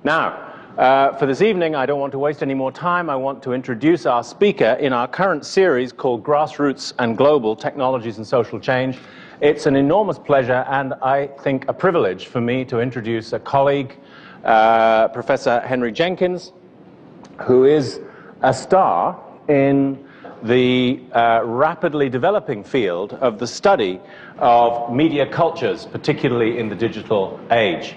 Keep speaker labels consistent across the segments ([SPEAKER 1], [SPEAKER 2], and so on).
[SPEAKER 1] Now, for this evening, I don't want to waste any more time. I want to introduce our speaker in our current series called Grassroots and Global Technologies and Social Change. It's an enormous pleasure and I think a privilege for me to introduce a colleague, Professor Henry Jenkins, who is a star in the rapidly developing field of the study of media cultures, particularly in the digital age.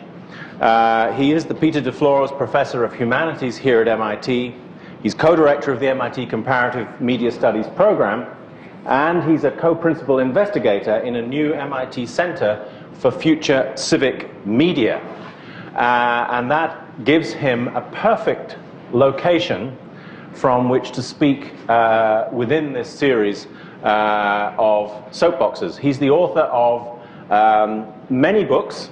[SPEAKER 1] He is the Peter de Flores Professor of Humanities here at MIT. He's co-director of the MIT Comparative Media Studies program, and he's a co-principal investigator in a new MIT Center for Future Civic Media. And that gives him a perfect location from which to speak within this series of soapboxes. He's the author of many books,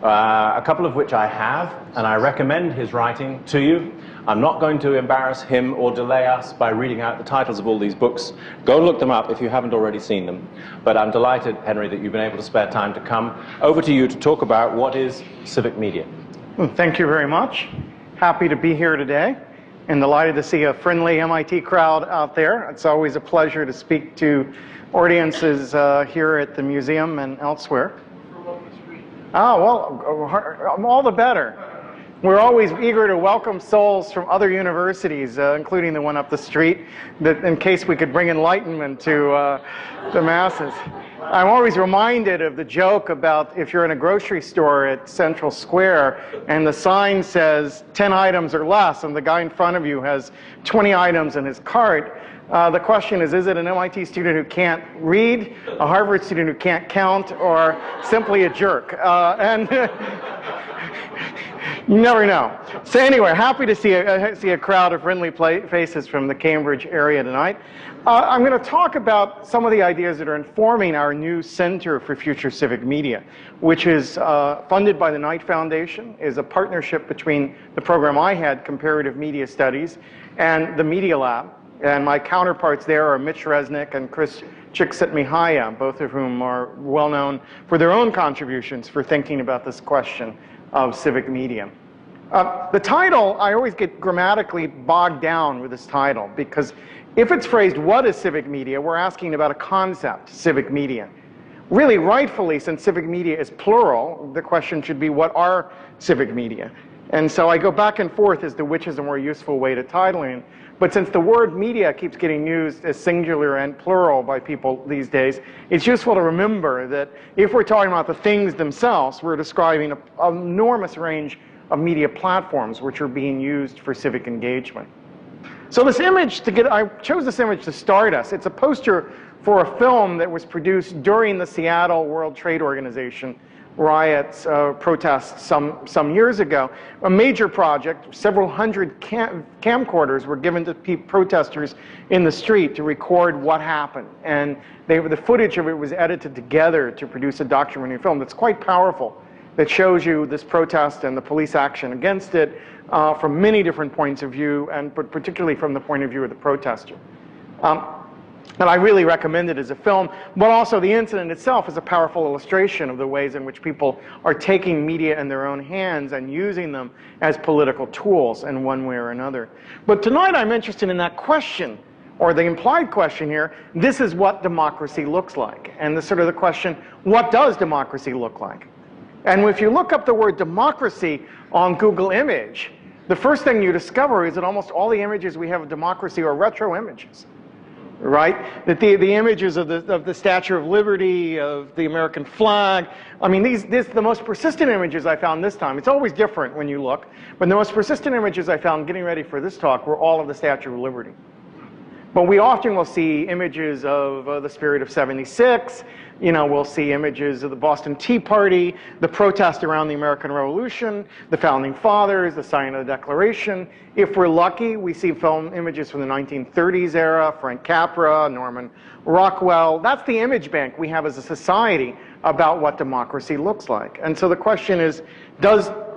[SPEAKER 1] a couple of which I have, and I recommend his writing to you. I'm not going to embarrass him or delay us by reading out the titles of all these books. Go and look them up if you haven't already seen them. But I'm delighted, Henry, that you've been able to spare time to come over to you to talk about what is civic media.
[SPEAKER 2] Well, thank you very much. Happy to be here today and delighted to see a friendly MIT crowd out there. It's always a pleasure to speak to audiences here at the museum and elsewhere. Oh, well, all the better. We're always eager to welcome souls from other universities, including the one up the street, that in case we could bring enlightenment to the masses. I'm always reminded of the joke about if you're in a grocery store at Central Square and the sign says 10 items or less and the guy in front of you has 20 items in his cart. The question is it an MIT student who can't read, a Harvard student who can't count, or simply a jerk? You never know. So anyway, happy to see a crowd of friendly faces from the Cambridge area tonight. I'm going to talk about some of the ideas that are informing our new Center for Future Civic Media, which is funded by the Knight Foundation, is a partnership between the program I had, Comparative Media Studies, and the Media Lab. And my counterparts there are Mitch Resnick and Chris Csikszentmihalyi, both of whom are well known for their own contributions for thinking about this question of civic media. The title, I always get grammatically bogged down with this title, because if it's phrased, what is civic media, we're asking about a concept, civic media. Really, rightfully, since civic media is plural, the question should be, what are civic media? And so I go back and forth as to which is a more useful way to titling. But since the word media keeps getting used as singular and plural by people these days, it's useful to remember that if we're talking about the things themselves, we're describing an enormous range of media platforms which are being used for civic engagement. So this image, I chose this image to start us. It's a poster for a film that was produced during the Seattle World Trade Organization riots, protests some years ago. A major project, several hundred camcorders were given to protesters in the street to record what happened. And the footage of it was edited together to produce a documentary film that's quite powerful, that shows you this protest and the police action against it from many different points of view, but particularly from the point of view of the protester. And I really recommend it as a film, but also the incident itself is a powerful illustration of the ways in which people are taking media in their own hands and using them as political tools in one way or another. But tonight I'm interested in that question, or the implied question here, this is what democracy looks like. And the question, what does democracy look like? And if you look up the word democracy on Google Image, the first thing you discover is that almost all the images we have of democracy are retro images. Right? That the images of the Statue of Liberty, of the American flag, I mean, the most persistent images I found this time, it's always different when you look, but the most persistent images I found getting ready for this talk were all of the Statue of Liberty. But we often will see images of the spirit of '76, we'll see images of the Boston Tea Party, the protest around the American Revolution, the Founding Fathers, the signing of the Declaration. If we're lucky, we see film images from the 1930s era, Frank Capra, Norman Rockwell. That's the image bank we have as a society about what democracy looks like. And so the question is,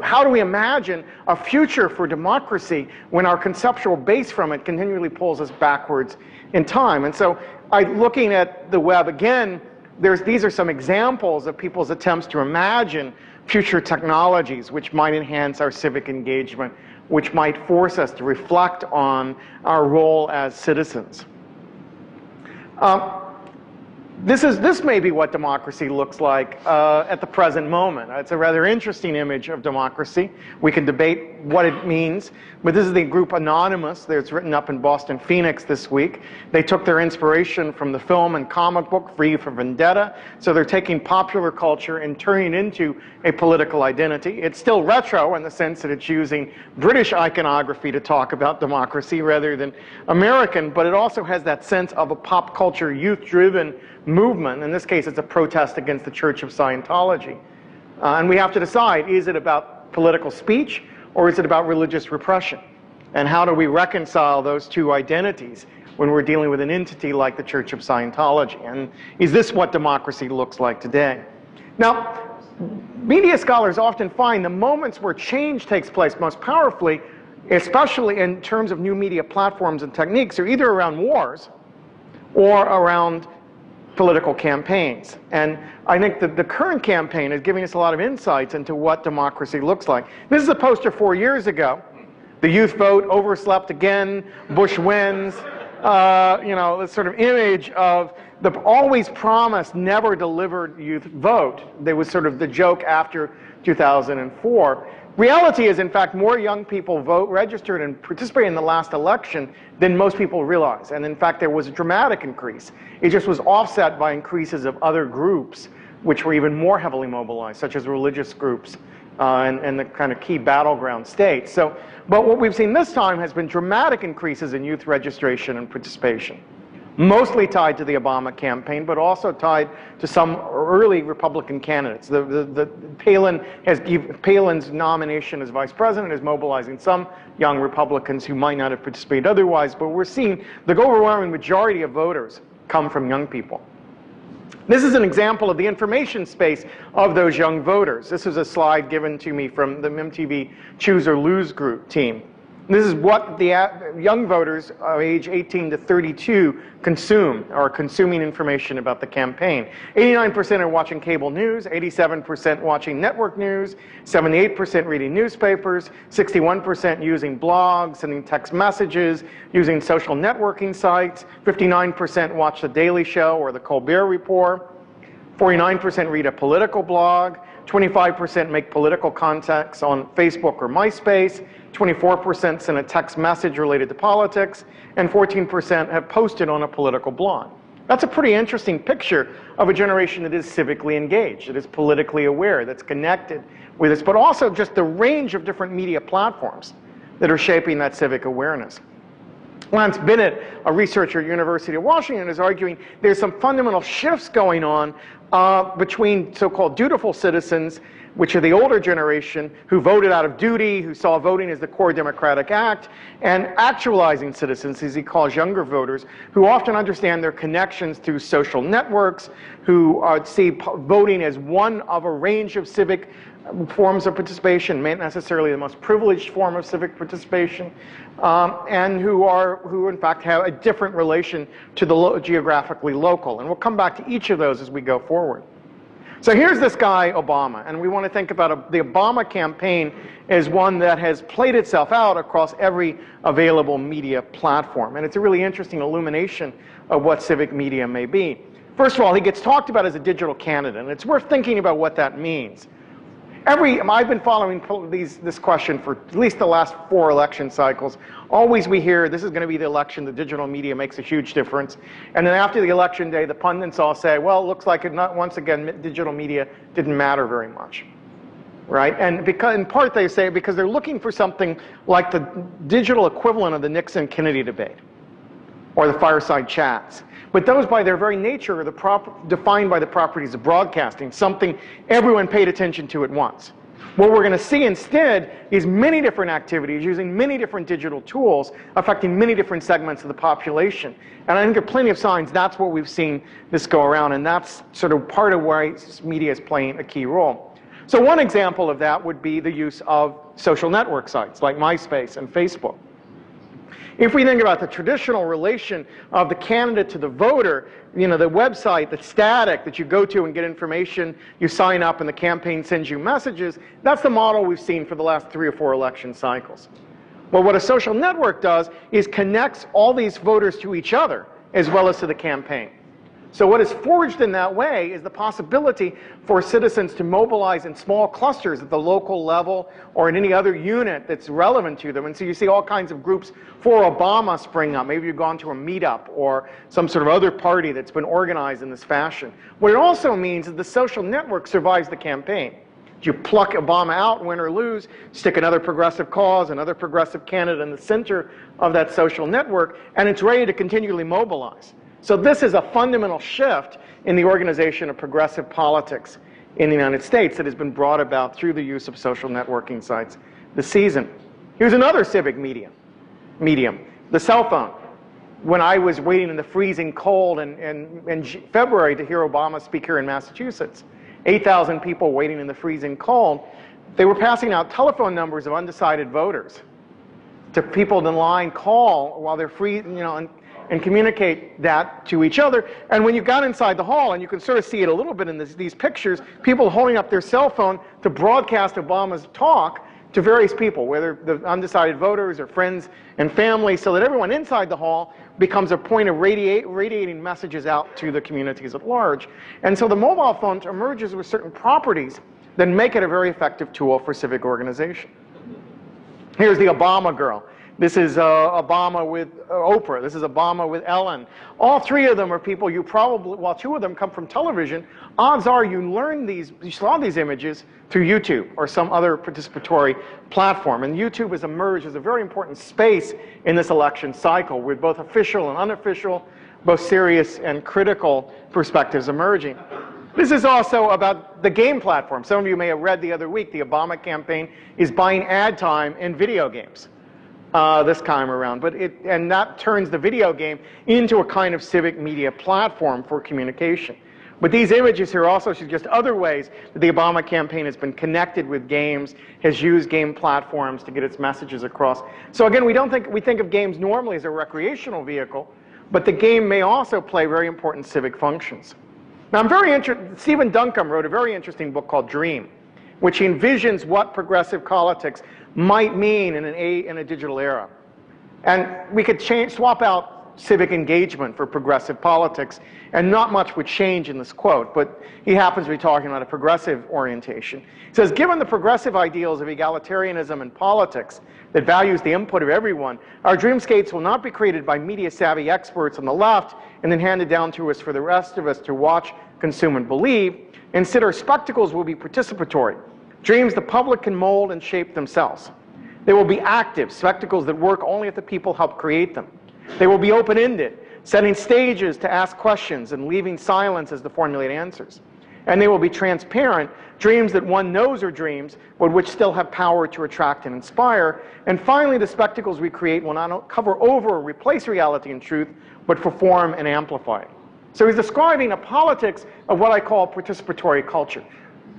[SPEAKER 2] how do we imagine a future for democracy when our conceptual base from it continually pulls us backwards in time? And so looking at the web again, these are some examples of people's attempts to imagine future technologies which might enhance our civic engagement, which might force us to reflect on our role as citizens. This may be what democracy looks like at the present moment. It's a rather interesting image of democracy. We can debate what it means, but this is the group Anonymous. It's written up in Boston Phoenix this week. They took their inspiration from the film and comic book V for Vendetta, so they're taking popular culture and turning it into a political identity. It's still retro in the sense that it's using British iconography to talk about democracy rather than American, but it also has that sense of a pop culture, youth-driven movement. In this case, it's a protest against the Church of Scientology. And we have to decide, is it about political speech or is it about religious repression? And how do we reconcile those two identities when we're dealing with an entity like the Church of Scientology? And is this what democracy looks like today? Now, media scholars often find the moments where change takes place most powerfully, especially in terms of new media platforms and techniques, are either around wars or around political campaigns. And I think that the current campaign is giving us a lot of insights into what democracy looks like. This is a poster 4 years ago. The youth vote overslept again, Bush wins. You know, this sort of image of the always promised, never delivered youth vote. There was sort of the joke after 2004. Reality is, in fact, more young people registered and participated in the last election than most people realize. And in fact, there was a dramatic increase. It just was offset by increases of other groups which were even more heavily mobilized, such as religious groups and the kind of key battleground states. So, but what we've seen this time has been dramatic increases in youth registration and participation. Mostly tied to the Obama campaign, but also tied to some early Republican candidates. Palin's nomination as vice president is mobilizing some young Republicans who might not have participated otherwise, but we're seeing the overwhelming majority of voters come from young people. This is an example of the information space of those young voters. This is a slide given to me from the MTV Choose or Lose group team. This is what the young voters of age 18 to 32 consume, or consuming information about the campaign. 89% are watching cable news, 87% watching network news, 78% reading newspapers, 61% using blogs, sending text messages, using social networking sites, 59% watch The Daily Show or The Colbert Report, 49% read a political blog, 25% make political contacts on Facebook or MySpace, 24% send a text message related to politics, and 14% have posted on a political blog. That's a pretty interesting picture of a generation that is civically engaged, that is politically aware, that's connected with us, but also just the range of different media platforms that are shaping that civic awareness. Lance Bennett, a researcher at the University of Washington, is arguing there's some fundamental shifts going on between so-called dutiful citizens, which are the older generation, who voted out of duty, who saw voting as the core democratic act, and actualizing citizens, as he calls younger voters, who often understand their connections through social networks, who see voting as one of a range of civic forms of participation, not necessarily the most privileged form of civic participation, and who in fact have a different relation to the geographically local. And we'll come back to each of those as we go forward. So here's this guy, Obama, and we want to think about the Obama campaign as one that has played itself out across every available media platform. And it's a really interesting illumination of what civic media may be. First of all, he gets talked about as a digital candidate, and it's worth thinking about what that means. I've been following this question for at least the last 4 election cycles. Always we hear, this is going to be the election, the digital media makes a huge difference. And then after the election day, the pundits all say, well, it looks like once again, digital media didn't matter very much. Right? And because, in part they say because they're looking for something like the digital equivalent of the Nixon-Kennedy debate or the fireside chats. But those, by their very nature, are defined by the properties of broadcasting, something everyone paid attention to at once. What we're going to see instead is many different activities using many different digital tools affecting many different segments of the population. And I think there are plenty of signs that's what we've seen this go around, and that's sort of part of why media is playing a key role. So one example of that would be the use of social network sites like MySpace and Facebook. If we think about the traditional relation of the candidate to the voter, the website that's static, that you go to and get information, you sign up and the campaign sends you messages, that's the model we've seen for the last 3 or 4 election cycles. Well, what a social network does is connects all these voters to each other as well as to the campaign. So what is forged in that way is the possibility for citizens to mobilize in small clusters at the local level or in any other unit that's relevant to them. And so you see all kinds of groups for Obama spring up. Maybe you've gone to a meetup or some sort of other party that's been organized in this fashion. What it also means is the social network survives the campaign. You pluck Obama out, win or lose, stick another progressive cause, another progressive candidate in the center of that social network, and it's ready to continually mobilize. So this is a fundamental shift in the organization of progressive politics in the United States that has been brought about through the use of social networking sites this season. Here's another civic medium, the cell phone. When I was waiting in the freezing cold in February to hear Obama speak here in Massachusetts, 8,000 people waiting in the freezing cold, they were passing out telephone numbers of undecided voters to people in line call while they're free, and communicate that to each other. And when you got inside the hall, and you can sort of see it a little bit in these pictures, people holding up their cell phone to broadcast Obama's talk to various people, whether the undecided voters or friends and family, so that everyone inside the hall becomes a point of radiating messages out to the communities at large. And so the mobile phone emerges with certain properties that make it a very effective tool for civic organization. Here's the Obama girl. This is Obama with Oprah. This is Obama with Ellen. All 3 of them are people you probably, while 2 of them come from television, odds are you saw these images through YouTube or some other participatory platform. And YouTube has emerged as a very important space in this election cycle with both official and unofficial, both serious and critical perspectives emerging. This is also about the game platform. Some of you may have read the other week, the Obama campaign is buying ad time in video games. This time around, and that turns the video game into a kind of civic media platform for communication. But these images here also suggest other ways that the Obama campaign has been connected with games, has used game platforms to get its messages across. So again, we think of games normally as a recreational vehicle, but the game may also play very important civic functions. Now I'm very interested, Stephen Duncombe wrote a very interesting book called Dream, which he envisions what progressive politics might mean in a digital era. And we could swap out civic engagement for progressive politics, and not much would change in this quote, but he happens to be talking about a progressive orientation. He says, given the progressive ideals of egalitarianism in politics that values the input of everyone, our dreamscapes will not be created by media-savvy experts on the left and then handed down to us for the rest of us to watch, consume, and believe. Instead, our spectacles will be participatory. Dreams the public can mold and shape themselves. They will be active, spectacles that work only if the people help create them. They will be open-ended, setting stages to ask questions and leaving silence as to formulate answers. And they will be transparent, dreams that one knows are dreams, but which still have power to attract and inspire. And finally, the spectacles we create will not cover over or replace reality and truth, but perform and amplify it. So he's describing a politics of what I call participatory culture.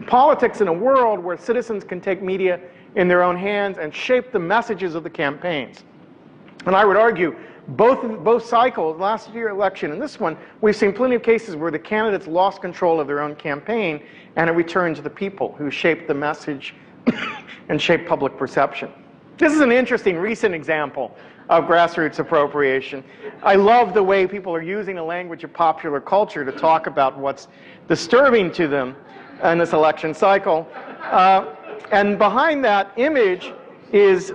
[SPEAKER 2] Politics in a world where citizens can take media in their own hands and shape the messages of the campaigns. And I would argue both cycles, last year's election and this one, we've seen plenty of cases where the candidates lost control of their own campaign and it returned to the people who shaped the message and shaped public perception. This is an interesting recent example of grassroots appropriation. I love the way people are using the language of popular culture to talk about what's disturbing to them in this election cycle. And behind that image is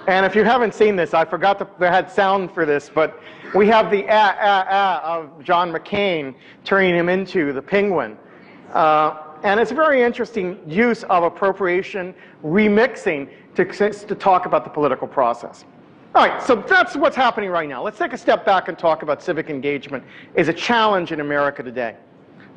[SPEAKER 2] and if you haven't seen this, I forgot they had sound for this, but we have the of John McCain turning him into the penguin. And it's a very interesting use of appropriation, remixing to talk about the political process. All right, so that's what's happening right now. Let's take a step back and talk about civic engagement as a challenge in America today.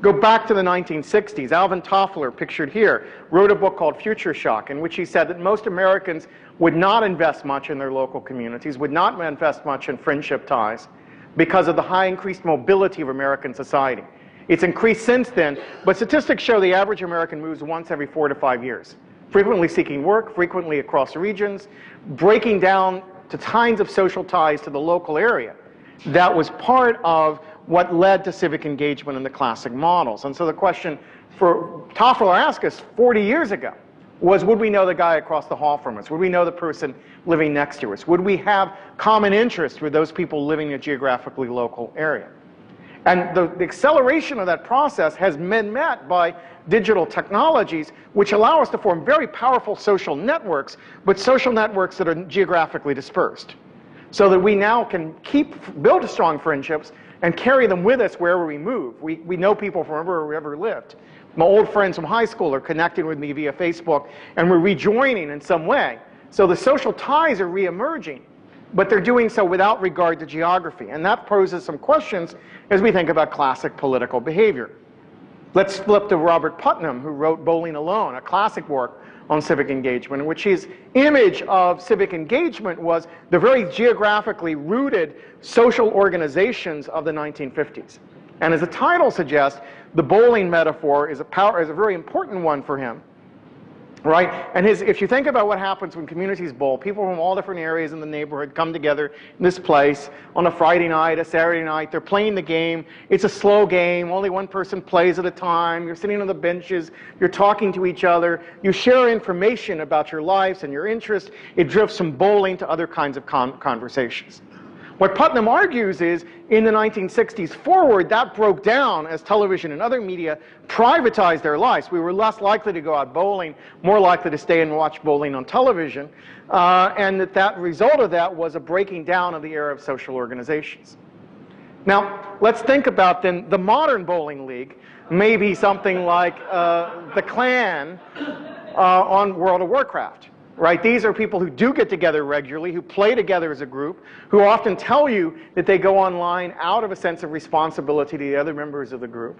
[SPEAKER 2] Go back to the 1960s. Alvin Toffler, pictured here, wrote a book called Future Shock, in which he said that most Americans would not invest much in their local communities, would not invest much in friendship ties, because of the high increased mobility of American society. It's increased since then, but statistics show the average American moves once every 4 to 5 years. frequently seeking work, frequently across regions, breaking down to kinds of social ties to the local area. That was part of what led to civic engagement in the classic models. And so the question for Toffler asked us 40 years ago was, would we know the guy across the hall from us? Would we know the person living next to us? Would we have common interests with those people living in a geographically local area? And the acceleration of that process has been met by digital technologies, which allow us to form very powerful social networks, but social networks that are geographically dispersed, so that we now can build strong friendships and carry them with us wherever we move. We know people from wherever we ever lived. My old friends from high school are connecting with me via Facebook, and we're rejoining in some way. So the social ties are reemerging, but they're doing so without regard to geography. And that poses some questions as we think about classic political behavior. Let's flip to Robert Putnam, who wrote Bowling Alone, a classic work on civic engagement, in which his image of civic engagement was the very geographically rooted social organizations of the 1950s. And as the title suggests, the bowling metaphor is a very important one for him, right? And if you think about what happens when communities bowl, people from all different areas in the neighborhood come together in this place on a Friday night, a Saturday night. They're playing the game. It's a slow game. Only one person plays at a time. You're sitting on the benches. You're talking to each other. You share information about your lives and your interests. It drifts from bowling to other kinds of conversations. What Putnam argues is, in the 1960s forward, that broke down as television and other media privatized their lives. We were less likely to go out bowling, more likely to stay and watch bowling on television, and that result of that was a breaking down of the era of social organizations. Now, let's think about then the modern bowling league, maybe something like the Klan on World of Warcraft. Right? These are people who do get together regularly, who play together as a group, who often tell you that they go online out of a sense of responsibility to the other members of the group.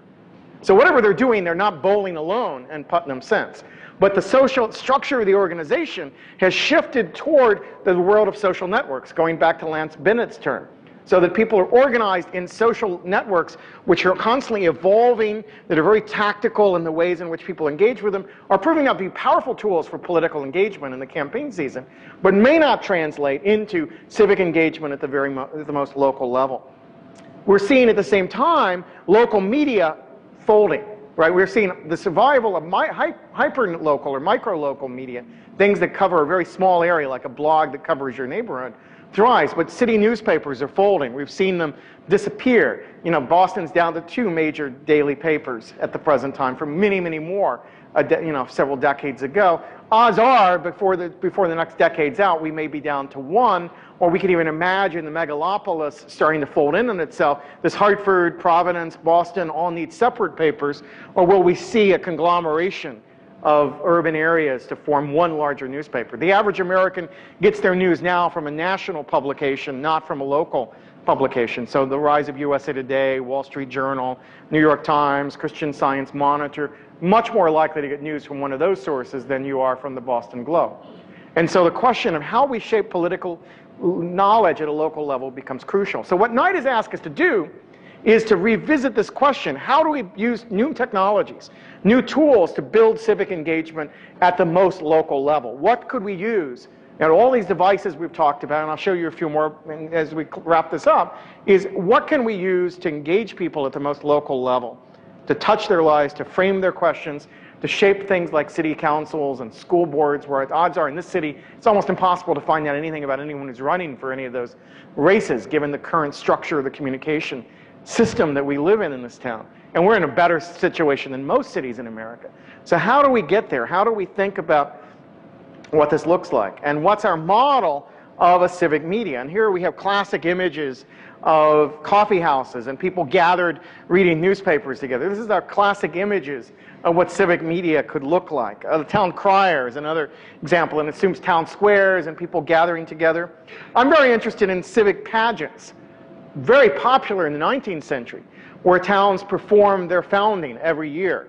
[SPEAKER 2] So whatever they're doing, they're not bowling alone in Putnam's sense. But the social structure of the organization has shifted toward the world of social networks, going back to Lance Bennett's term. So that people are organized in social networks which are constantly evolving, that are very tactical in the ways in which people engage with them, are proving out to be powerful tools for political engagement in the campaign season, but may not translate into civic engagement at the most local level. We're seeing at the same time local media folding. Right? We're seeing the survival of hyper-local or micro-local media, things that cover a very small area like a blog that covers your neighborhood, thrives, but city newspapers are folding. We've seen them disappear. You know, Boston's down to 2 major daily papers at the present time from many, many more, several decades ago. Odds are, before the next decade's out, we may be down to 1, or we could even imagine the megalopolis starting to fold in on itself. Does Hartford, Providence, Boston all need separate papers, or will we see a conglomeration of urban areas to form one larger newspaper? The average American gets their news now from a national publication, not from a local publication. So the rise of USA Today, Wall Street Journal, New York Times, Christian Science Monitor, much more likely to get news from one of those sources than you are from the Boston Globe. And so the question of how we shape political knowledge at a local level becomes crucial. So what Knight has asked us to do is to revisit this question. How do we use new technologies, new tools to build civic engagement at the most local level? What could we use? And all these devices we've talked about, and I'll show you a few more as we wrap this up, is what can we use to engage people at the most local level, to touch their lives, to frame their questions, to shape things like city councils and school boards, where odds are in this city, it's almost impossible to find out anything about anyone who's running for any of those races, given the current structure of the communication system that we live in this town. And we're in a better situation than most cities in America. So how do we get there? How do we think about what this looks like? And what's our model of a civic media? And here we have classic images of coffee houses and people gathered reading newspapers together. This is our classic images of what civic media could look like. The town crier is another example, and it assumes town squares and people gathering together. I'm very interested in civic pageants. Very popular in the 19th century, where towns performed their founding every year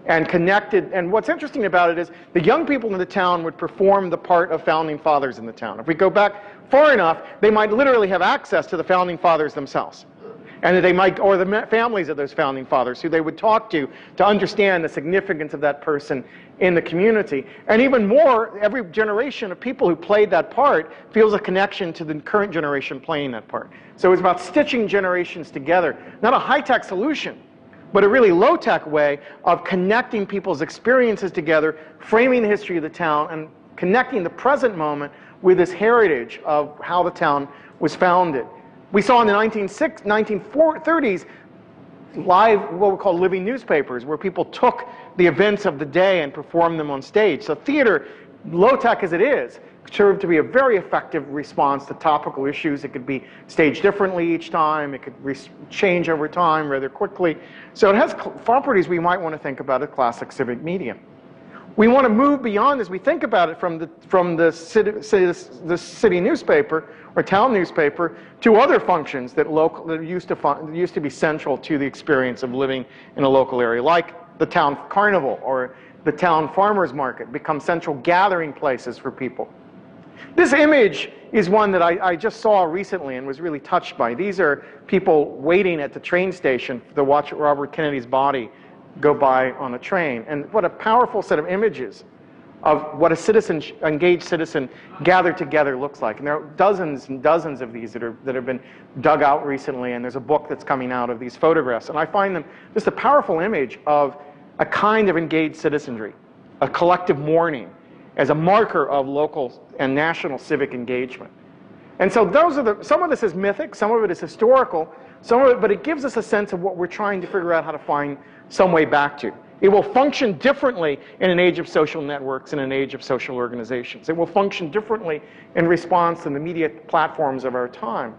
[SPEAKER 2] and connected. And what's interesting about it is the young people in the town would perform the part of founding fathers in the town. If we go back far enough, they might literally have access to the founding fathers themselves. And that they might, or the families of those founding fathers who they would talk to understand the significance of that person in the community. And even more, every generation of people who played that part feels a connection to the current generation playing that part. So it's about stitching generations together. Not a high-tech solution, but a really low-tech way of connecting people's experiences together, framing the history of the town, and connecting the present moment with this heritage of how the town was founded. We saw in the 1930s live, what we call living newspapers, where people took the events of the day and performed them on stage. So theater, low-tech as it is, served to be a very effective response to topical issues. It could be staged differently each time. It could change over time rather quickly. So it has properties we might want to think about as classic civic media. We want to move beyond as we think about it from the city newspaper or town newspaper to other functions that used to be central to the experience of living in a local area, like the town carnival or the town farmers market, become central gathering places for people. This image is one that I just saw recently and was really touched by. These are people waiting at the train station to watch Robert Kennedy's body go by on a train. And what a powerful set of images of what a engaged citizen gathered together looks like. And there are dozens and dozens of these that have been dug out recently, and there's a book that's coming out of these photographs. And I find them just a powerful image of a kind of engaged citizenry, a collective mourning as a marker of local and national civic engagement. And so those are some of this is mythic, some of it is historical, some of it, but it gives us a sense of what we're trying to figure out how to find some way back to. It will function differently in an age of social networks and an age of social organizations. It will function differently in response to the media platforms of our time.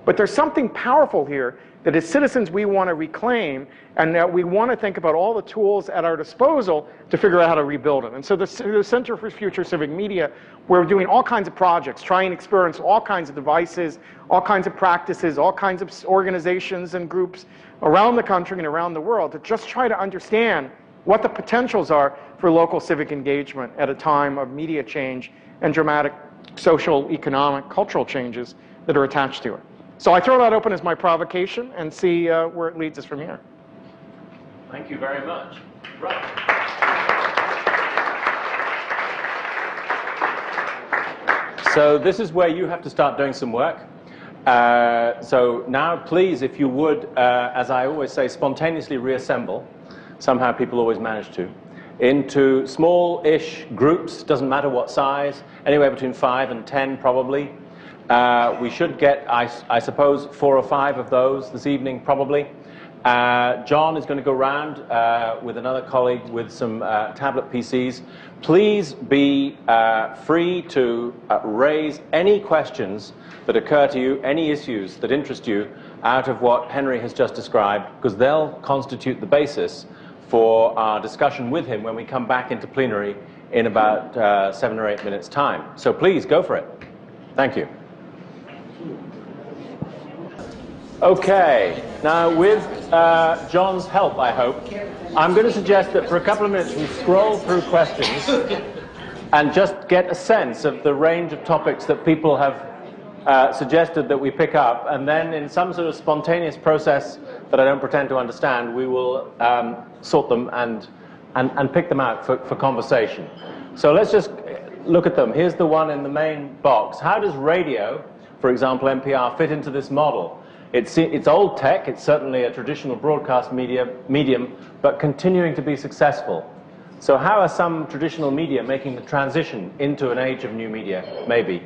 [SPEAKER 2] But there's something powerful here that as citizens we want to reclaim, and that we want to think about all the tools at our disposal to figure out how to rebuild it. And so the Center for Future Civic Media, we're doing all kinds of projects, trying to experience all kinds of devices, all kinds of practices, all kinds of organizations and groups around the country and around the world to just try to understand what the potentials are for local civic engagement at a time of media change and dramatic social, economic, cultural changes that are attached to it. So I throw that open as my provocation and see where it leads us from here.
[SPEAKER 1] Thank you very much. Right. So this is where you have to start doing some work. So now, please, if you would, as I always say, spontaneously reassemble. Somehow people always manage to. Into small-ish groups, doesn't matter what size, anywhere between 5 and 10 probably. We should get, I suppose, 4 or 5 of those this evening, probably. John is going to go around with another colleague with some tablet PCs. Please be free to raise any questions that occur to you, any issues that interest you out of what Henry has just described, because they'll constitute the basis for our discussion with him when we come back into plenary in about 7 or 8 minutes' time. So please, go for it. Thank you. Okay, now with John's help, I hope, I'm going to suggest that for a couple of minutes we scroll through questions and just get a sense of the range of topics that people have suggested that we pick up, and then in some sort of spontaneous process that I don't pretend to understand, we will sort them and pick them out for conversation. So let's just look at them. Here's the one in the main box. How does radio, for example NPR, fit into this model? It's old tech, it's certainly a traditional broadcast medium, but continuing to be successful. So how are some traditional media making the transition into an age of new media? Maybe.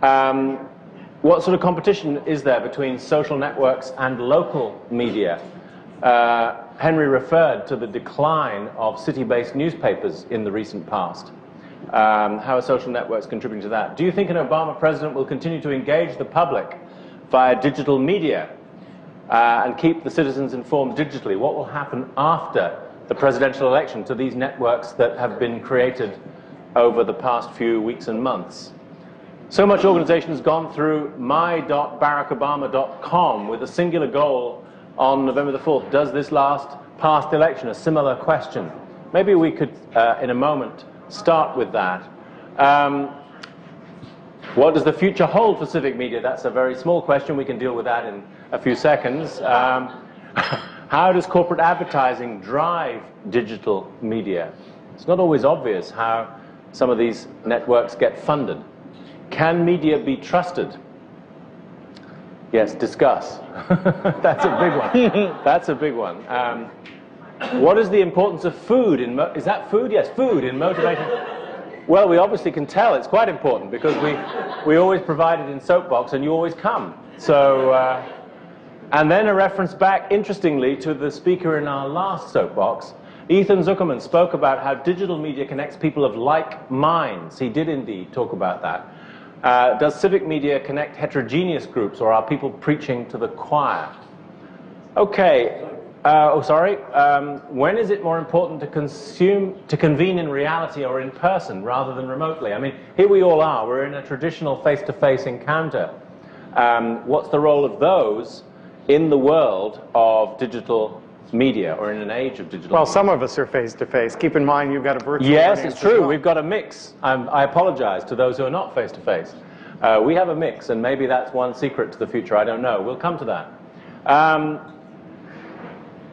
[SPEAKER 1] What sort of competition is there between social networks and local media? Henry referred to the decline of city-based newspapers in the recent past. How are social networks contributing to that? Do you think an Obama president will continue to engage the public via digital media and keep the citizens informed digitally? What will happen after the presidential election to these networks that have been created over the past few weeks and months? So much organization has gone through my.barackobama.com with a singular goal on November the 4th. Does this past election a similar question? Maybe we could, in a moment, start with that. What does the future hold for civic media? That's a very small question. We can deal with that in a few seconds. How does corporate advertising drive digital media? It's not always obvious how some of these networks get funded. Can media be trusted? Yes, discuss. That's a big one. That's a big one. What is the importance of food in is that food? Yes, food in motivating. Well, we obviously can tell it's quite important because we always provide it in Soapbox and you always come. So, and then a reference back, interestingly, to the speaker in our last Soapbox. Ethan Zuckerman spoke about how digital media connects people of like minds. He did indeed talk about that. Does civic media connect heterogeneous groups, or are people preaching to the choir? Okay. When is it more important to convene in reality or in person rather than remotely? I mean, here we all are. We're in a traditional face-to-face encounter. What's the role of those in the world of digital media, or in an age of digital media?
[SPEAKER 2] Some of us are face-to-face. Keep in mind you've got a virtual
[SPEAKER 1] audience. Yes, it's true.
[SPEAKER 2] Well.
[SPEAKER 1] We've got a mix. I apologize to those who are not face-to-face. We have a mix, and maybe that's one secret to the future. I don't know. We'll come to that.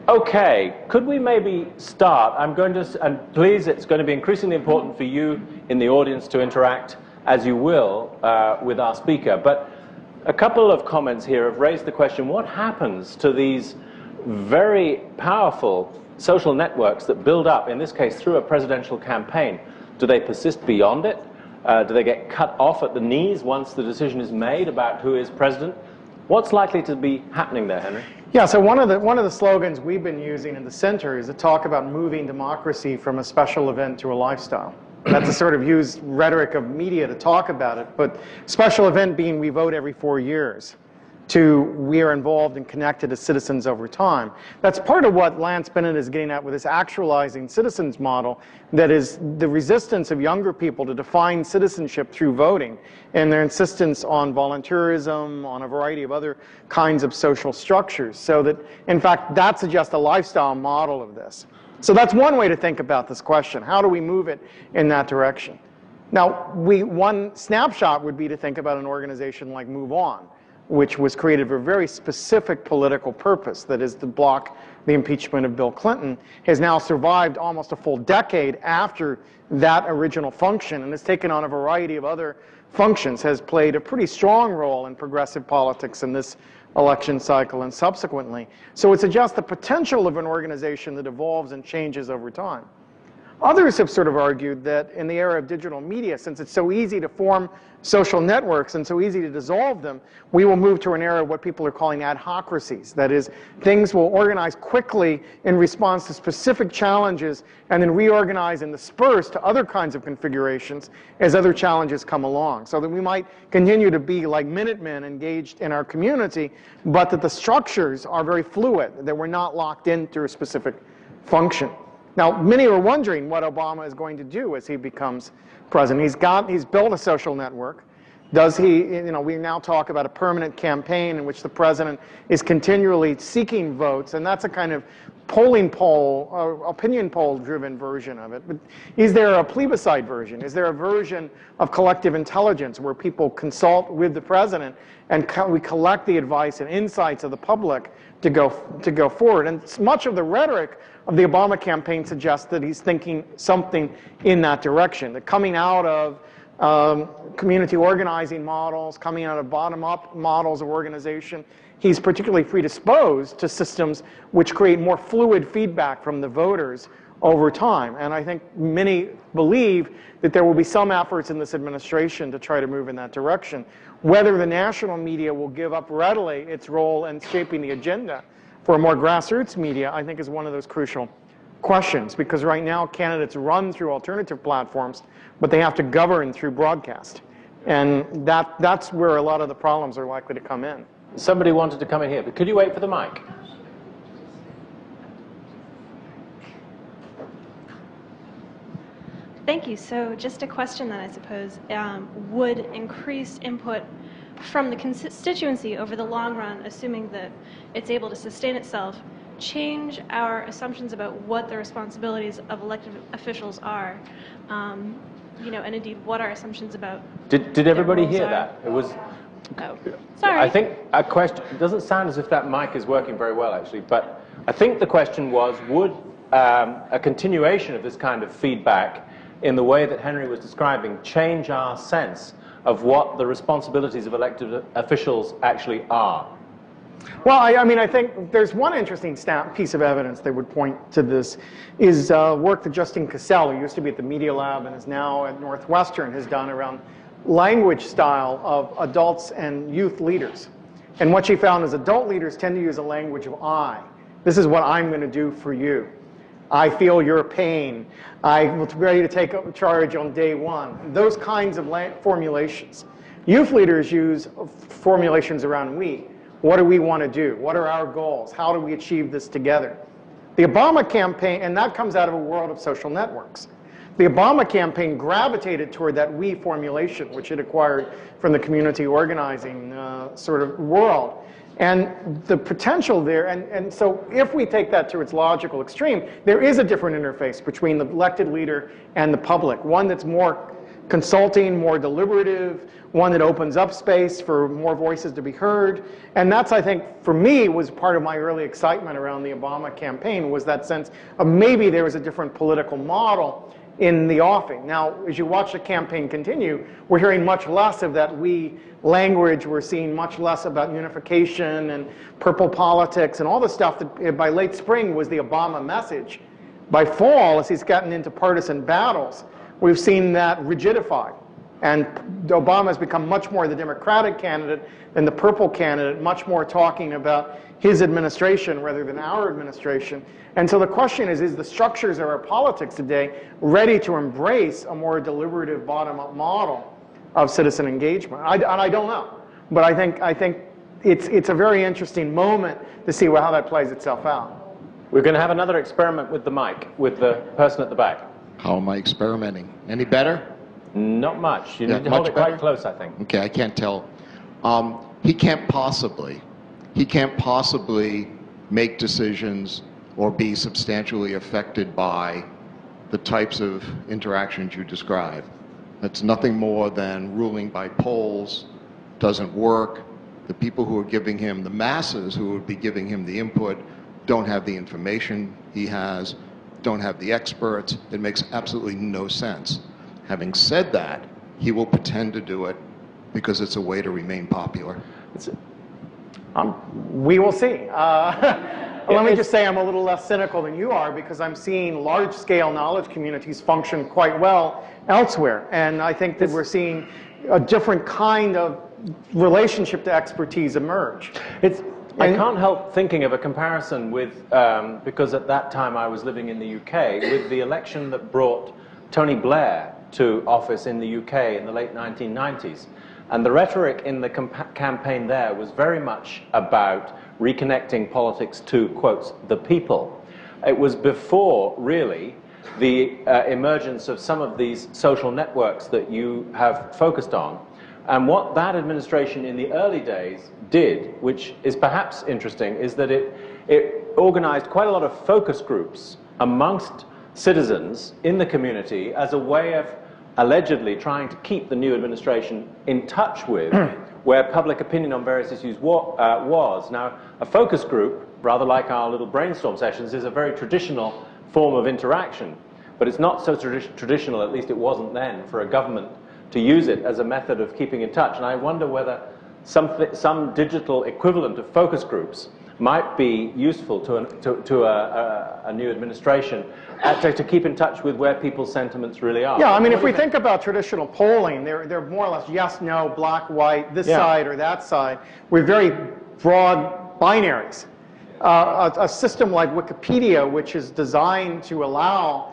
[SPEAKER 1] Okay, could we maybe start? I'm going to, and please, it's going to be increasingly important for you in the audience to interact as you will with our speaker. But a couple of comments here have raised the question, what happens to these very powerful social networks that build up, in this case through a presidential campaign? Do they persist beyond it? Do they get cut off at the knees once the decision is made about who is president? What's likely to be happening there, Henry?
[SPEAKER 2] Yeah, so one of the slogans we've been using in the center is to talk about moving democracy from a special event to a lifestyle. That's a sort of used rhetoric of media to talk about it, but special event being we vote every 4 years, to we are involved and connected as citizens over time. That's part of what Lance Bennett is getting at with this actualizing citizens model, that is the resistance of younger people to define citizenship through voting, and their insistence on volunteerism, on a variety of other kinds of social structures, so that, in fact, that suggests a lifestyle model of this. So that's one way to think about this question. How do we move it in that direction? Now, one snapshot would be to think about an organization like Move On, which was created for a very specific political purpose, that is to block the impeachment of Bill Clinton, has now survived almost a full decade after that original function and has taken on a variety of other functions, has played a pretty strong role in progressive politics in this election cycle and subsequently. So it suggests the potential of an organization that evolves and changes over time. Others have sort of argued that in the era of digital media, since it's so easy to form social networks and so easy to dissolve them, we will move to an era of what people are calling adhocracies. That is, things will organize quickly in response to specific challenges and then reorganize and disperse to other kinds of configurations as other challenges come along. So that we might continue to be like Minutemen engaged in our community, but that the structures are very fluid, that we're not locked into a specific function. Now, many are wondering what Obama is going to do as he becomes president. He's built a social network. Does he, we now talk about a permanent campaign in which the president is continually seeking votes, and that's a kind of opinion poll driven version of it. But is there a plebiscite version? Is there a version of collective intelligence where people consult with the president and we collect the advice and insights of the public to go forward? And much of the rhetoric of the Obama campaign suggests that he's thinking something in that direction, that coming out of community organizing models, coming out of bottom-up models of organization, he's particularly predisposed to systems which create more fluid feedback from the voters over time. And I think many believe that there will be some efforts in this administration to try to move in that direction. Whether the national media will give up readily its role in shaping the agenda for more grassroots media, I think is one of those crucial questions, because right now candidates run through alternative platforms, but they have to govern through broadcast. And that's where a lot of the problems are likely to come in.
[SPEAKER 1] Somebody wanted to come in here, but could you wait for the mic?
[SPEAKER 3] Thank you. So just a question then, I suppose. Would increased input from the constituency over the long run, assuming that it's able to sustain itself, change our assumptions about what the responsibilities of elected officials are? And indeed, what our assumptions about
[SPEAKER 1] Did everybody hear that? It was...
[SPEAKER 3] Oh, sorry.
[SPEAKER 1] I think a question, it doesn't sound as if that mic is working very well, actually, but I think the question was, would a continuation of this kind of feedback in the way that Henry was describing change our sense of what the responsibilities of elected officials actually are?
[SPEAKER 2] Well, I mean, I think there's one interesting piece of evidence that would point to this is work that Justine Cassell, who used to be at the Media Lab and is now at Northwestern, has done around language style of adults and youth leaders. And what she found is adult leaders tend to use a language of I. This is what I'm going to do for you. I feel your pain. I'm ready to take charge on day one. Those kinds of formulations. Youth leaders use formulations around we. What do we want to do? What are our goals? How do we achieve this together? The Obama campaign, and that comes out of a world of social networks. The Obama campaign gravitated toward that we formulation, which it acquired from the community organizing sort of world. And the potential there, and so if we take that to its logical extreme, there is a different interface between the elected leader and the public, one that's more consulting, more deliberative, one that opens up space for more voices to be heard. And that's, I think, for me, was part of my early excitement around the Obama campaign, was that sense of maybe there was a different political model in the offing. Now, as you watch the campaign continue, we're hearing much less of that we language. We're seeing much less about unification and purple politics and all the stuff that by late spring was the Obama message. By fall, as he's gotten into partisan battles, we've seen that rigidify. And Obama has become much more the Democratic candidate than the purple candidate, much more talking about his administration rather than our administration. And so the question is the structures of our politics today ready to embrace a more deliberative bottom-up model of citizen engagement? And I don't know. But I think it's a very interesting moment to see how that plays itself out.
[SPEAKER 1] We're going to have another experiment with the mic, with the person at the back.
[SPEAKER 4] How am I experimenting? Any better?
[SPEAKER 1] Not much. You need to hold it quite close, I think.
[SPEAKER 4] Okay, I can't tell. He can't possibly make decisions or be substantially affected by the types of interactions you describe. That's nothing more than ruling by polls, doesn't work. The people who are giving him, the masses who would be giving him the input, don't have the information he has, don't have the experts. It makes absolutely no sense. Having said that, he will pretend to do it because it's a way to remain popular.
[SPEAKER 2] We will see. Let me just say I'm a little less cynical than you are because I'm seeing large-scale knowledge communities function quite well elsewhere. And I think that we're seeing a different kind of relationship to expertise emerge.
[SPEAKER 1] I can't help thinking of a comparison with, because at that time I was living in the UK, with the election that brought Tony Blair to office in the UK in the late 1990s. And the rhetoric in the campaign there was very much about reconnecting politics to, quotes, the people. It was before, really, the emergence of some of these social networks that you have focused on. And what that administration in the early days did, which is perhaps interesting, is that it organized quite a lot of focus groups amongst citizens in the community as a way of allegedly trying to keep the new administration in touch with where public opinion on various issues was. Now, a focus group, rather like our little brainstorm sessions, is a very traditional form of interaction. But it's not so traditional, at least it wasn't then, for a government to use it as a method of keeping in touch. And I wonder whether some digital equivalent of focus groups might be useful to a new administration to keep in touch with where people's sentiments really are.
[SPEAKER 2] Yeah, I mean, if we think about traditional polling, they're more or less yes, no, black, white, this side or that side. We're very broad binaries. A system like Wikipedia, which is designed to allow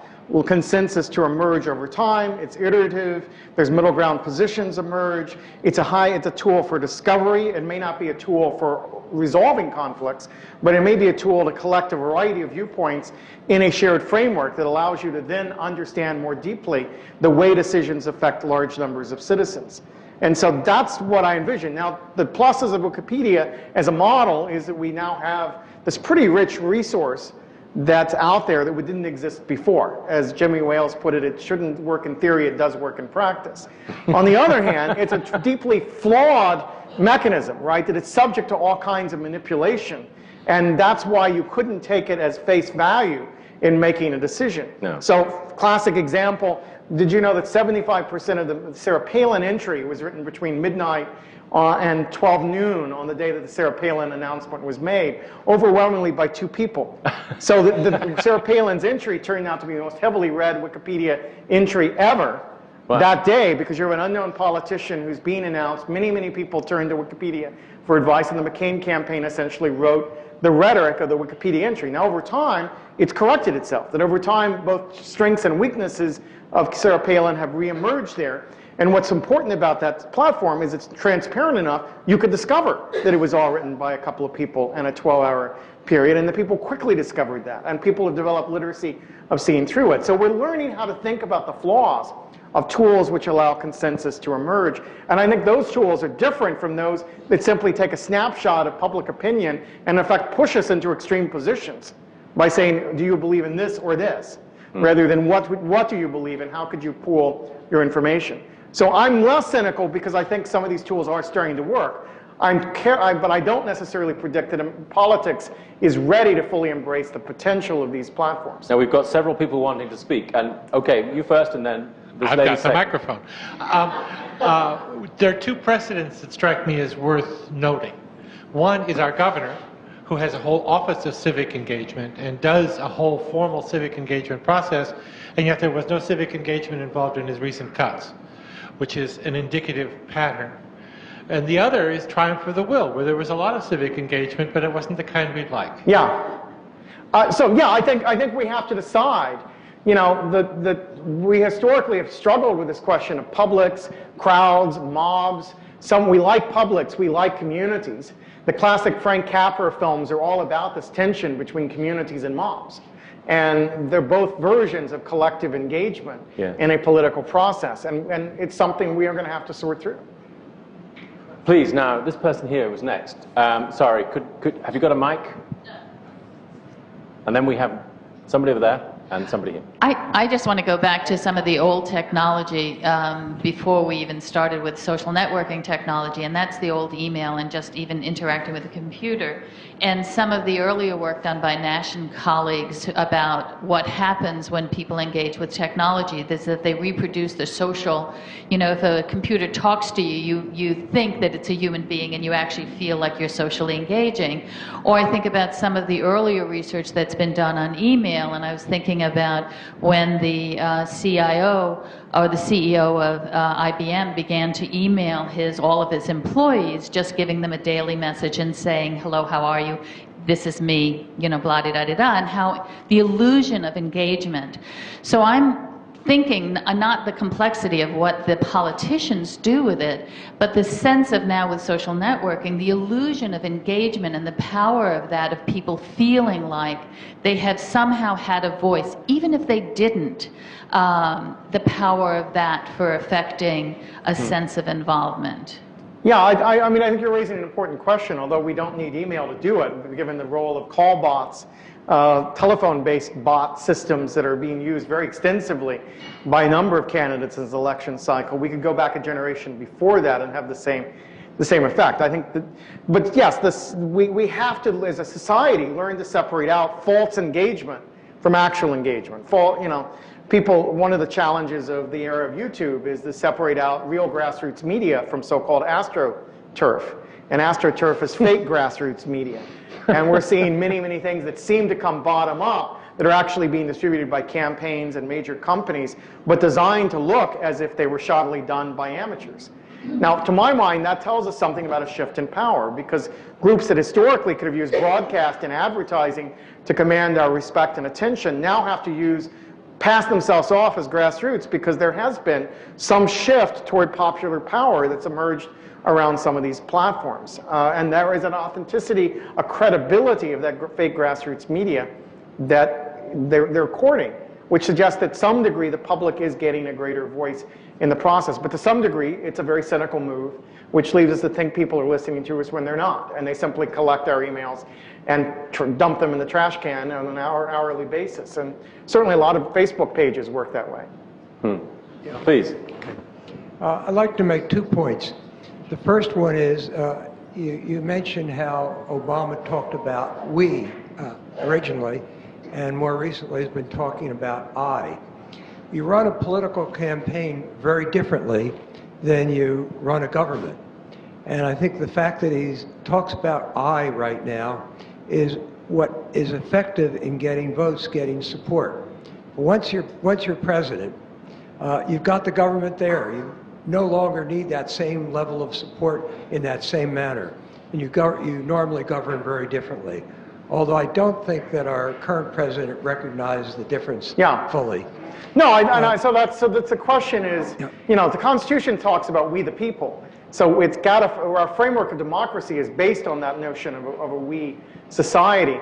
[SPEAKER 2] consensus to emerge over time. It's iterative. There's middle ground positions emerge. It's a tool for discovery. It may not be a tool for resolving conflicts, but it may be a tool to collect a variety of viewpoints in a shared framework that allows you to then understand more deeply the way decisions affect large numbers of citizens. And so that's what I envision. Now, the pluses of Wikipedia as a model is that we now have this pretty rich resource that's out there that didn't exist before. As Jimmy Wales put it, it shouldn't work in theory, it does work in practice. On the other hand, it's a deeply flawed mechanism, right? That it's subject to all kinds of manipulation. And that's why you couldn't take it as face value in making a decision.
[SPEAKER 1] No.
[SPEAKER 2] So, classic example, did you know that 75% of the Sarah Palin entry was written between midnight and 12 noon on the day that the Sarah Palin announcement was made, overwhelmingly by 2 people. So the Sarah Palin's entry turned out to be the most heavily read Wikipedia entry ever. Wow. That day, because you're an unknown politician who's being announced, many, many people turned to Wikipedia for advice, and the McCain campaign essentially wrote the rhetoric of the Wikipedia entry. Now, over time, it's corrected itself, that over time, both strengths and weaknesses of Sarah Palin have reemerged there. And what's important about that platform is it's transparent enough, you could discover that it was all written by a couple of people in a 12-hour period, and the people quickly discovered that, and people have developed literacy of seeing through it. So we're learning how to think about the flaws of tools which allow consensus to emerge. And I think those tools are different from those that simply take a snapshot of public opinion and in fact push us into extreme positions by saying, do you believe in this or this? Rather than what do you believe and how could you pool your information? So I'm less cynical because I think some of these tools are starting to work. But I don't necessarily predict that politics is ready to fully embrace the potential of these platforms.
[SPEAKER 1] Now we've got several people wanting to speak. And okay, you first and then this
[SPEAKER 5] I've
[SPEAKER 1] lady
[SPEAKER 5] got the microphone. There are 2 precedents that strike me as worth noting. One is our governor, who has a whole office of civic engagement and does a whole formal civic engagement process, and yet there was no civic engagement involved in his recent cuts, which is an indicative pattern. And the other is Triumph of the Will, where there was a lot of civic engagement, but it wasn't the kind we'd like.
[SPEAKER 2] Yeah. I think we have to decide. You know, we historically have struggled with this question of publics, crowds, mobs. We like publics, we like communities. The classic Frank Capra films are all about this tension between communities and mobs. And they're both versions of collective engagement in a political process. And it's something we are going to have to sort through.
[SPEAKER 1] Please, now, this person here was next. Sorry, have you got a mic? And then we have somebody over there and somebody here.
[SPEAKER 6] I just want to go back to some of the old technology before we even started with social networking technology, and that's the old email and just even interacting with a computer. And some of the earlier work done by Nash and colleagues about what happens when people engage with technology is that they reproduce the social, you know, if a computer talks to you, you think that it's a human being and you actually feel like you're socially engaging. Or I think about some of the earlier research that's been done on email, and I was thinking about when the CIO or the CEO of IBM began to email all of his employees, just giving them a daily message and saying, hello, how are you? This is me, you know, blah, da, da, da, da, and how the illusion of engagement. So I'm thinking not the complexity of what the politicians do with it, but the sense of now with social networking, the illusion of engagement and the power of that, of people feeling like they have somehow had a voice, even if they didn't, the power of that for affecting a sense of involvement.
[SPEAKER 2] Yeah, I mean, I think you're raising an important question, although we don't need email to do it, given the role of call bots, telephone-based bot systems that are being used very extensively by a number of candidates in this election cycle. We could go back a generation before that and have the same effect. I think that, but yes, we have to, as a society, learn to separate out false engagement from actual engagement. One of the challenges of the era of YouTube is to separate out real grassroots media from so-called AstroTurf. And AstroTurf is fake grassroots media. And we're seeing many, many things that seem to come bottom up that are actually being distributed by campaigns and major companies, but designed to look as if they were shoddily done by amateurs. Now, to my mind, that tells us something about a shift in power, because groups that historically could have used broadcast and advertising to command our respect and attention now have to pass themselves off as grassroots, because there has been some shift toward popular power that's emerged around some of these platforms. And there is an authenticity, a credibility of that fake grassroots media that they're courting, which suggests that to some degree the public is getting a greater voice in the process. But to some degree, it's a very cynical move, which leads us to think people are listening to us when they're not. And they simply collect our emails and dump them in the trash can on an hourly basis. And certainly a lot of Facebook pages work that way.
[SPEAKER 1] Yeah. Please.
[SPEAKER 7] I'd like to make 2 points. The first one is, you mentioned how Obama talked about we originally, and more recently has been talking about I. You run a political campaign very differently than you run a government. And I think the fact that he talks about I right now is what is effective in getting votes, getting support. Once you're president, you've got the government there. You no longer need that same level of support in that same manner. And you normally govern very differently. Although I don't think that our current president recognizes the difference fully.
[SPEAKER 2] No, so the question is, you know, the Constitution talks about we the people. So it's got our framework of democracy is based on that notion of a we society.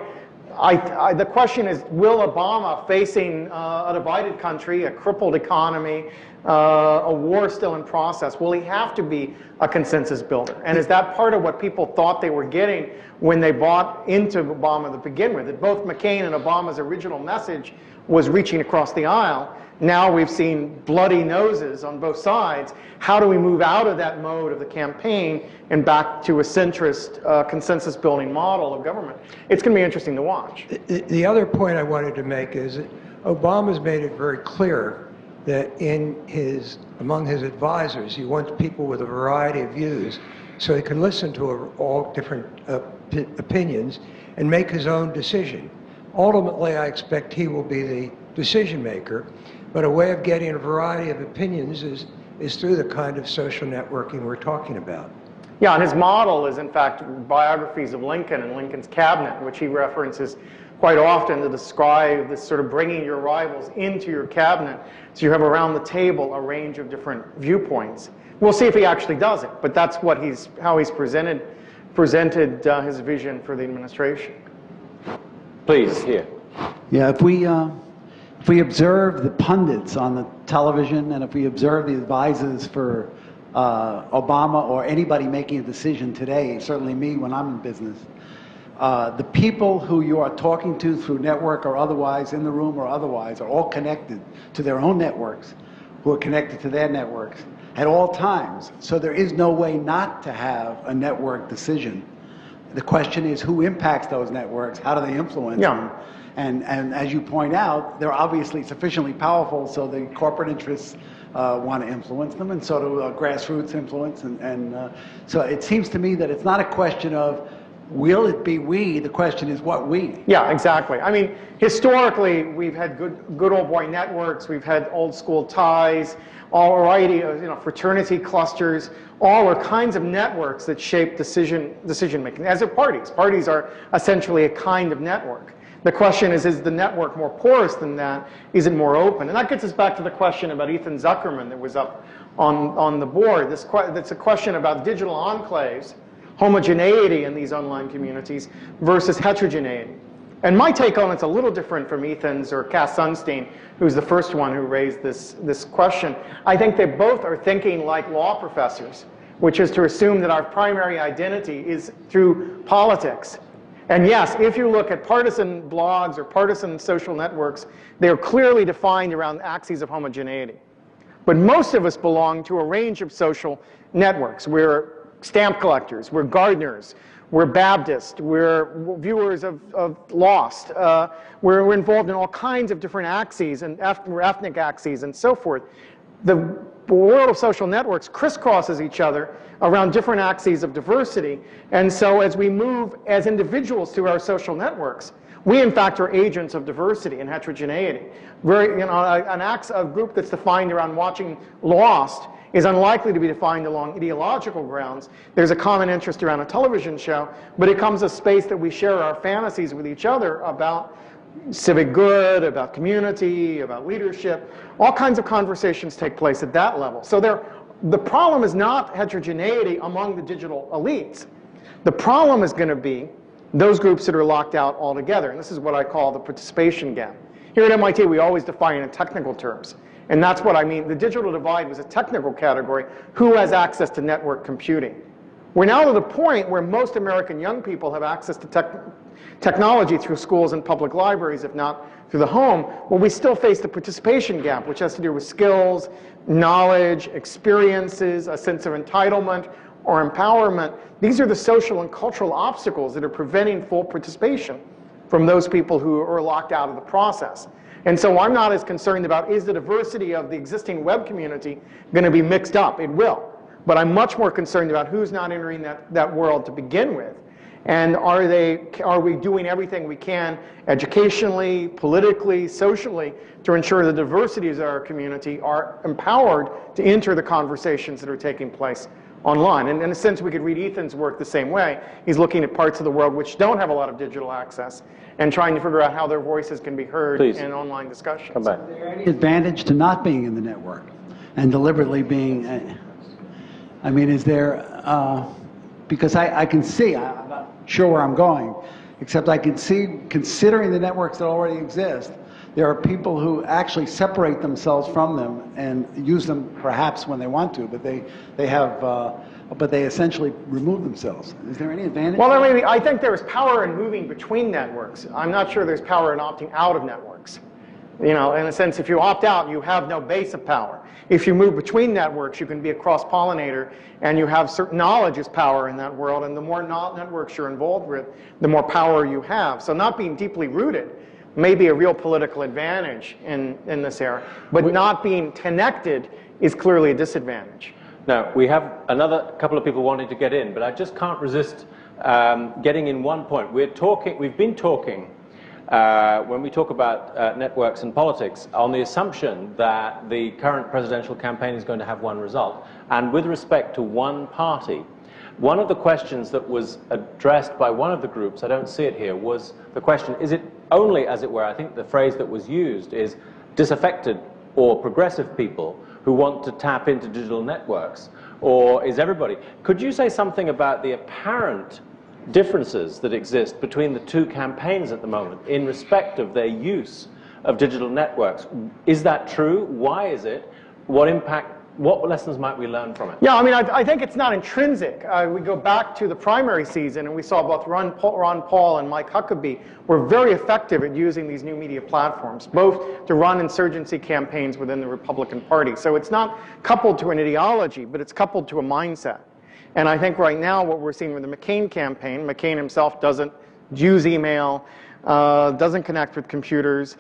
[SPEAKER 2] The question is, will Obama, facing a divided country, a crippled economy, a war still in process, will he have to be a consensus builder? And is that part of what people thought they were getting when they bought into Obama to begin with? That both McCain and Obama's original message was reaching across the aisle. Now we've seen bloody noses on both sides. How do we move out of that mode of the campaign and back to a centrist consensus-building model of government? It's going to be interesting to watch.
[SPEAKER 7] The other point I wanted to make is that Obama's made it very clear that among his advisors, he wants people with a variety of views so he can listen to all different opinions and make his own decision. Ultimately, I expect he will be the decision maker, but a way of getting a variety of opinions is through the kind of social networking we're talking about.
[SPEAKER 2] Yeah, and his model is, in fact, biographies of Lincoln and Lincoln's cabinet, which he references quite often to describe this sort of bringing your rivals into your cabinet so you have around the table a range of different viewpoints. We'll see if he actually does it, but that's what how he's presented his vision for the administration.
[SPEAKER 1] Please, here.
[SPEAKER 8] Yeah, if we observe the pundits on the television and if we observe the advisors for Obama or anybody making a decision today, certainly me when I'm in business, the people who you are talking to through network or otherwise, in the room or otherwise, are all connected to their own networks, who are connected to their networks at all times. So there is no way not to have a network decision. The question is who impacts those networks, how do they influence them? And as you point out, they're obviously sufficiently powerful so the corporate interests want to influence them, and so do grassroots influence. So it seems to me that it's not a question of will it be we, the question is what we.
[SPEAKER 2] Yeah, exactly. I mean, historically, we've had good old boy networks, we've had old school ties, all variety of fraternity clusters, all are kinds of networks that shape decision making. As are parties. Parties are essentially a kind of network. The question is the network more porous than that? Is it more open? And that gets us back to the question about Ethan Zuckerman that was up on the board. That's a question about digital enclaves, homogeneity in these online communities versus heterogeneity. And my take on it's a little different from Ethan's or Cass Sunstein, who's the first one who raised this question. I think they both are thinking like law professors, which is to assume that our primary identity is through politics. And yes, if you look at partisan blogs or partisan social networks, they're clearly defined around axes of homogeneity. But most of us belong to a range of social networks. We're stamp collectors, we're gardeners, we're Baptists, we're viewers of Lost, we're involved in all kinds of different axes, and we're ethnic axes and so forth. The world of social networks crisscrosses each other around different axes of diversity, and so as we move as individuals through our social networks, we in fact are agents of diversity and heterogeneity. A group that's defined around watching Lost is unlikely to be defined along ideological grounds. There's a common interest around a television show, but it becomes a space that we share our fantasies with each other about civic good, about community, about leadership. All kinds of conversations take place at that level. So the problem is not heterogeneity among the digital elites. The problem is going to be those groups that are locked out altogether. And this is what I call the participation gap. Here at MIT, we always define it in technical terms. And that's what I mean. The digital divide was a technical category. Who has access to network computing? We're now to the point where most American young people have access to technology through schools and public libraries, if not through the home. Well, we still face the participation gap, which has to do with skills, knowledge, experiences, a sense of entitlement or empowerment. These are the social and cultural obstacles that are preventing full participation. from those people who are locked out of the process. And so I'm not as concerned about, is the diversity of the existing web community going to be mixed up? It will. But I'm much more concerned about who's not entering that world to begin with. And are we doing everything we can educationally, politically, socially to ensure the diversities of our community are empowered to enter the conversations that are taking place online? And in a sense, we could read Ethan's work the same way. He's looking at parts of the world which don't have a lot of digital access and trying to figure out how their voices can be heard in online discussions.
[SPEAKER 1] Come back.
[SPEAKER 8] Is there any advantage to not being in the network and deliberately being, I mean, is there, because I can see, I'm not sure where I'm going, except I can see, considering the networks that already exist, there are people who actually separate themselves from them and use them perhaps when they want to, but they essentially remove themselves. Is there any advantage?
[SPEAKER 2] Well, I think there's power in moving between networks. I'm not sure there's power in opting out of networks. You know, in a sense, if you opt out, you have no base of power. If you move between networks, you can be a cross-pollinator, and you have certain knowledge as power in that world, and the more networks you're involved with, the more power you have. So not being deeply rooted may be a real political advantage in this era, but not being connected is clearly a disadvantage.
[SPEAKER 1] Now, we have another couple of people wanting to get in, but I just can't resist getting in one point. We've been talking, when we talk about networks and politics, on the assumption that the current presidential campaign is going to have one result. And with respect to one party, one of the questions that was addressed by one of the groups, I don't see it here, was the question, is it only, as it were, I think the phrase that was used is disaffected or progressive people who want to tap into digital networks, or is everybody? Could you say something about the apparent differences that exist between the two campaigns at the moment in respect of their use of digital networks? Is that true? Why is it? What impact, what lessons might we learn from it?
[SPEAKER 2] Yeah, I mean, I think it's not intrinsic. We go back to the primary season, and we saw both Ron Paul and Mike Huckabee were very effective at using these new media platforms, both to run insurgency campaigns within the Republican Party. So it's not coupled to an ideology, but it's coupled to a mindset. And I think right now what we're seeing with the McCain campaign, McCain himself doesn't use email, doesn't connect with computers,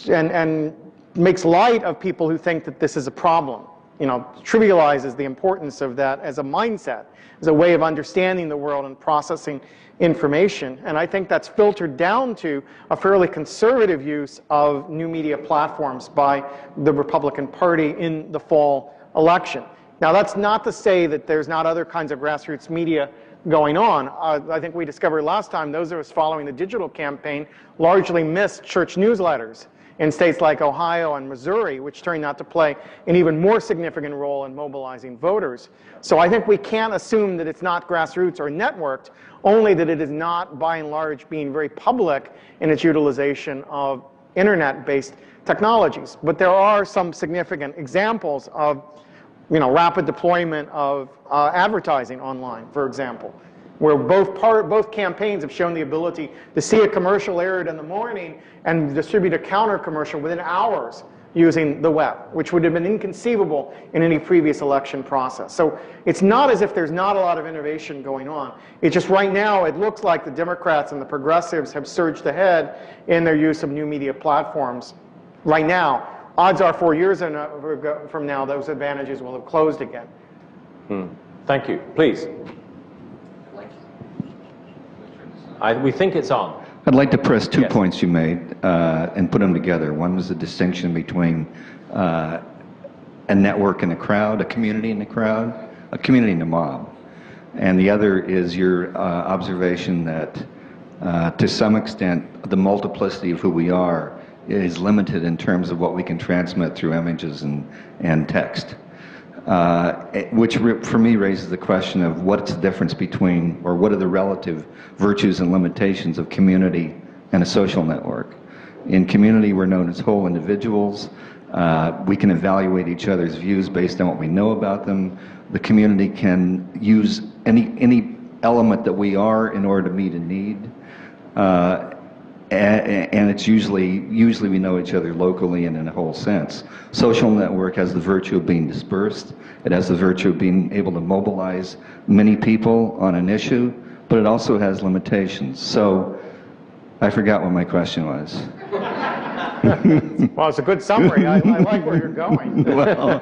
[SPEAKER 2] and makes light of people who think that this is a problem. You know, trivializes the importance of that as a mindset, as a way of understanding the world and processing information. And I think that's filtered down to a fairly conservative use of new media platforms by the Republican Party in the fall election. Now, that's not to say that there's not other kinds of grassroots media going on. I think we discovered last time those of us following the digital campaign largely missed church newsletters in states like Ohio and Missouri, which turned out to play an even more significant role in mobilizing voters. So I think we can't assume that it's not grassroots or networked, only that it is not, by and large, being very public in its utilization of internet-based technologies. But there are some significant examples of, you know, rapid deployment of advertising online, for example, where both campaigns have shown the ability to see a commercial aired in the morning and distribute a counter commercial within hours using the web, which would have been inconceivable in any previous election process. So it's not as if there's not a lot of innovation going on. It's just right now it looks like the Democrats and the progressives have surged ahead in their use of new media platforms. Right now, odds are 4 years from now, those advantages will have closed again.
[SPEAKER 1] Thank you. Please. We think it's on.
[SPEAKER 9] I'd like to press two points you made and put them together. One was the distinction between a network and a crowd, a community and a crowd, a community and a mob. And the other is your observation that to some extent the multiplicity of who we are is limited in terms of what we can transmit through images and text. Which for me raises the question of what's the difference between, or what are the relative virtues and limitations of community and a social network. In community, we're known as whole individuals. We can evaluate each other's views based on what we know about them. The community can use any element that we are in order to meet a need. And it's usually we know each other locally and in a whole sense. Social network has the virtue of being dispersed. It has the virtue of being able to mobilize many people on an issue, but it also has limitations. So I forgot what my question was.
[SPEAKER 2] Well, it's a good summary. I like where you're going.
[SPEAKER 9] Well,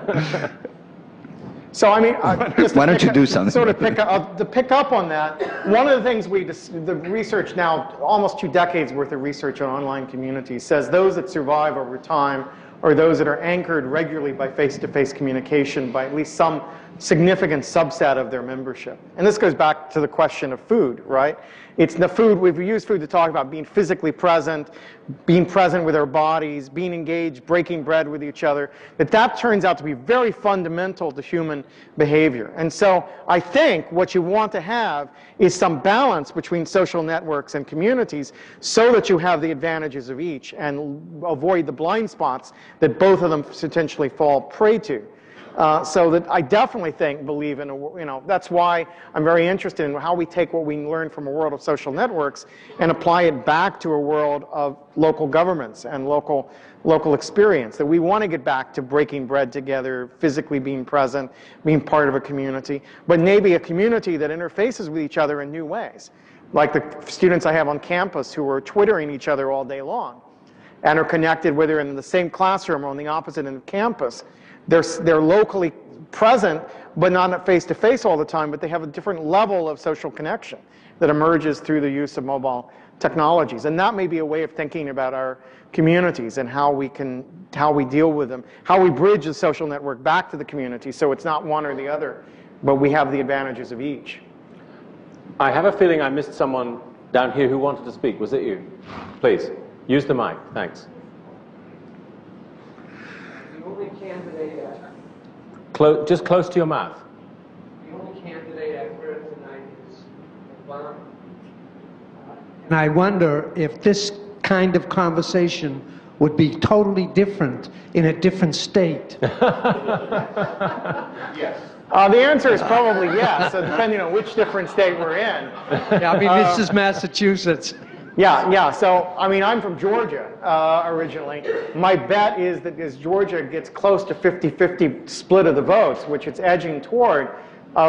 [SPEAKER 2] So I mean, just
[SPEAKER 9] why don't you do something?
[SPEAKER 2] Sort of to pick up on that, one of the things the research now, almost 2 decades worth of research on online communities, says those that survive over time are those that are anchored regularly by face-to-face communication by at least some significant subset of their membership. And this goes back to the question of food, right? It's the food, we've used food to talk about being physically present, being present with our bodies, being engaged, breaking bread with each other, that turns out to be very fundamental to human behavior. And so I think what you want to have is some balance between social networks and communities so that you have the advantages of each and avoid the blind spots that both of them potentially fall prey to. So that I definitely believe in, that's why I'm very interested in how we take what we learn from a world of social networks and apply it back to a world of local governments and local experience. That we want to get back to breaking bread together, physically being present, being part of a community, but maybe a community that interfaces with each other in new ways. Like the students I have on campus who are Twittering each other all day long and are connected whether in the same classroom or on the opposite end of campus. They're locally present, but not face-to-face all the time, but they have a different level of social connection that emerges through the use of mobile technologies. And that may be a way of thinking about our communities and how we deal with them, how we bridge the social network back to the community so it's not one or the other, but we have the advantages of each.
[SPEAKER 1] I have a feeling I missed someone down here who wanted to speak. Was it you? Please, use the mic. Thanks.
[SPEAKER 10] The only candidate
[SPEAKER 1] just close to your mouth.
[SPEAKER 10] The only candidate I've heard tonight is Obama. And I wonder if this kind of conversation would be totally different in a different state.
[SPEAKER 2] Yes. The answer is probably yes, depending on which different state we're in.
[SPEAKER 10] Yeah, I mean, this is Massachusetts.
[SPEAKER 2] Yeah. So, I mean, I'm from Georgia originally. My bet is that as Georgia gets close to 50-50 split of the votes, which it's edging toward,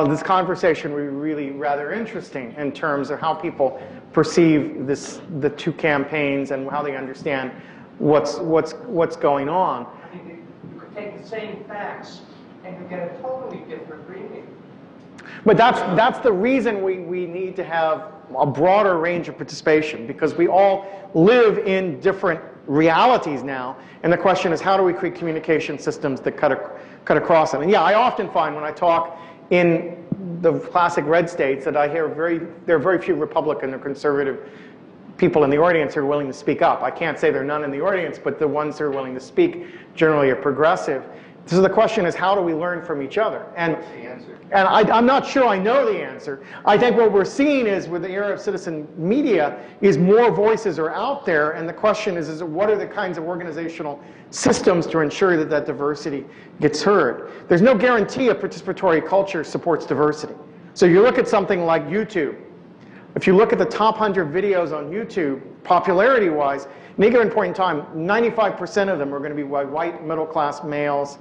[SPEAKER 2] this conversation will be really rather interesting in terms of how people perceive the two campaigns and how they understand what's going on.
[SPEAKER 10] You could take the same facts and you get a totally different reading.
[SPEAKER 2] But that's the reason we need to have a broader range of participation, because we all live in different realities now, and the question is how do we create communication systems that cut across them. And yeah, I often find when I talk in the classic red states that I hear there are very few Republican or conservative people in the audience who are willing to speak up. I can't say there are none in the audience, but the ones who are willing to speak generally are progressive. So the question is, how do we learn from each other? And I'm not sure I know the answer. I think what we're seeing is, with the era of citizen media, is more voices are out there, and the question is what are the kinds of organizational systems to ensure that that diversity gets heard? There's no guarantee a participatory culture supports diversity. So you look at something like YouTube. If you look at the top 100 videos on YouTube, popularity-wise, at any given point in time, 95% of them are going to be white, middle-class males.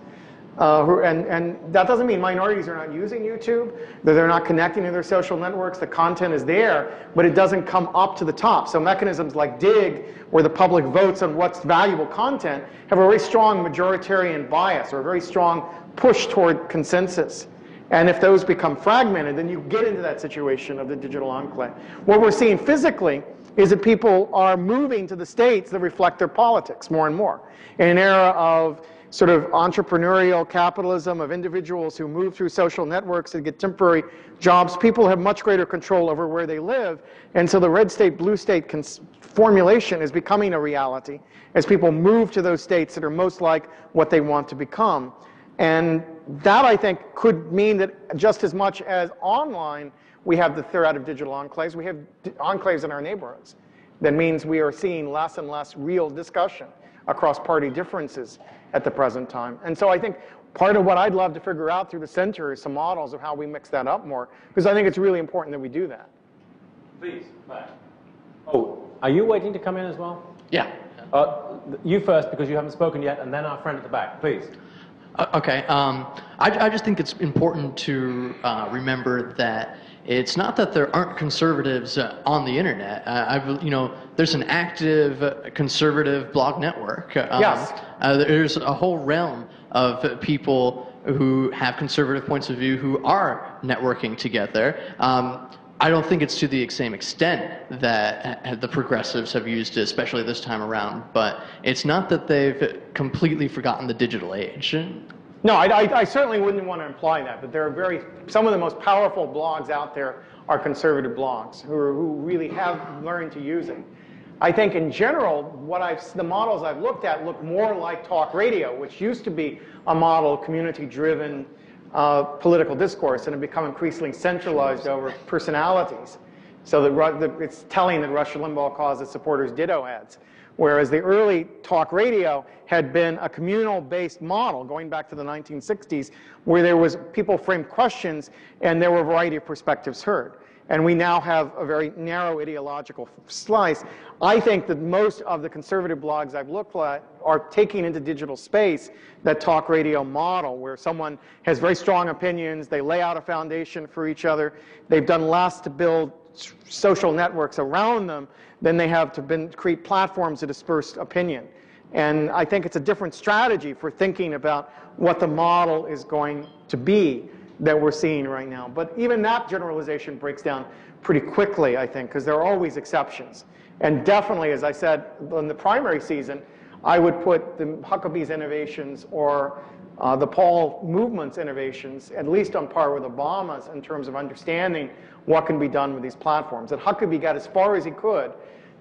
[SPEAKER 2] And that doesn't mean minorities are not using YouTube, that they're not connecting to their social networks. The content is there, but it doesn't come up to the top. So mechanisms like Dig, where the public votes on what's valuable content, have a very strong majoritarian bias or a very strong push toward consensus. And if those become fragmented, then you get into that situation of the digital enclave. What we're seeing physically is that people are moving to the states that reflect their politics more and more. In an era of sort of entrepreneurial capitalism, of individuals who move through social networks and get temporary jobs, people have much greater control over where they live. And so the red state, blue state formulation is becoming a reality as people move to those states that are most like what they want to become. And that, I think, could mean that just as much as online we have the threat of digital enclaves, we have enclaves in our neighborhoods. That means we are seeing less and less real discussion across party differences at the present time. And so I think part of what I'd love to figure out through the center is some models of how we mix that up more, because I think it's really important that we do that.
[SPEAKER 1] Please, back. Oh, are you waiting to come in as well?
[SPEAKER 11] Yeah.
[SPEAKER 1] You first, because you haven't spoken yet, and then our friend at the back, please.
[SPEAKER 11] Okay. I just think it's important to remember that it's not that there aren't conservatives on the internet. There's an active conservative blog network.
[SPEAKER 2] Yes.
[SPEAKER 11] There's a whole realm of people who have conservative points of view who are networking together. I don't think it's to the same extent that the progressives have used it, especially this time around, but it's not that they've completely forgotten the digital age.
[SPEAKER 2] No, I certainly wouldn't want to imply that, but there are some of the most powerful blogs out there are conservative blogs who really have learned to use it. I think in general, the models I've looked at look more like talk radio, which used to be a model of community-driven political discourse, and have become increasingly centralized over personalities. So that it's telling that Rush Limbaugh calls his supporters ditto heads. Whereas the early talk radio had been a communal-based model going back to the 1960s, where people framed questions and there were a variety of perspectives heard. And we now have a very narrow ideological slice. I think that most of the conservative blogs I've looked at are taking into digital space that talk radio model, where someone has very strong opinions, they lay out a foundation for each other, they've done less to build social networks around them than they have to create platforms to disperse opinion. And I think it's a different strategy for thinking about what the model is going to be that we're seeing right now. But even that generalization breaks down pretty quickly, I think, because there are always exceptions. And definitely, as I said, in the primary season, I would put the Huckabee's innovations or the Paul movement's innovations at least on par with Obama's in terms of understanding what can be done with these platforms. And Huckabee got as far as he could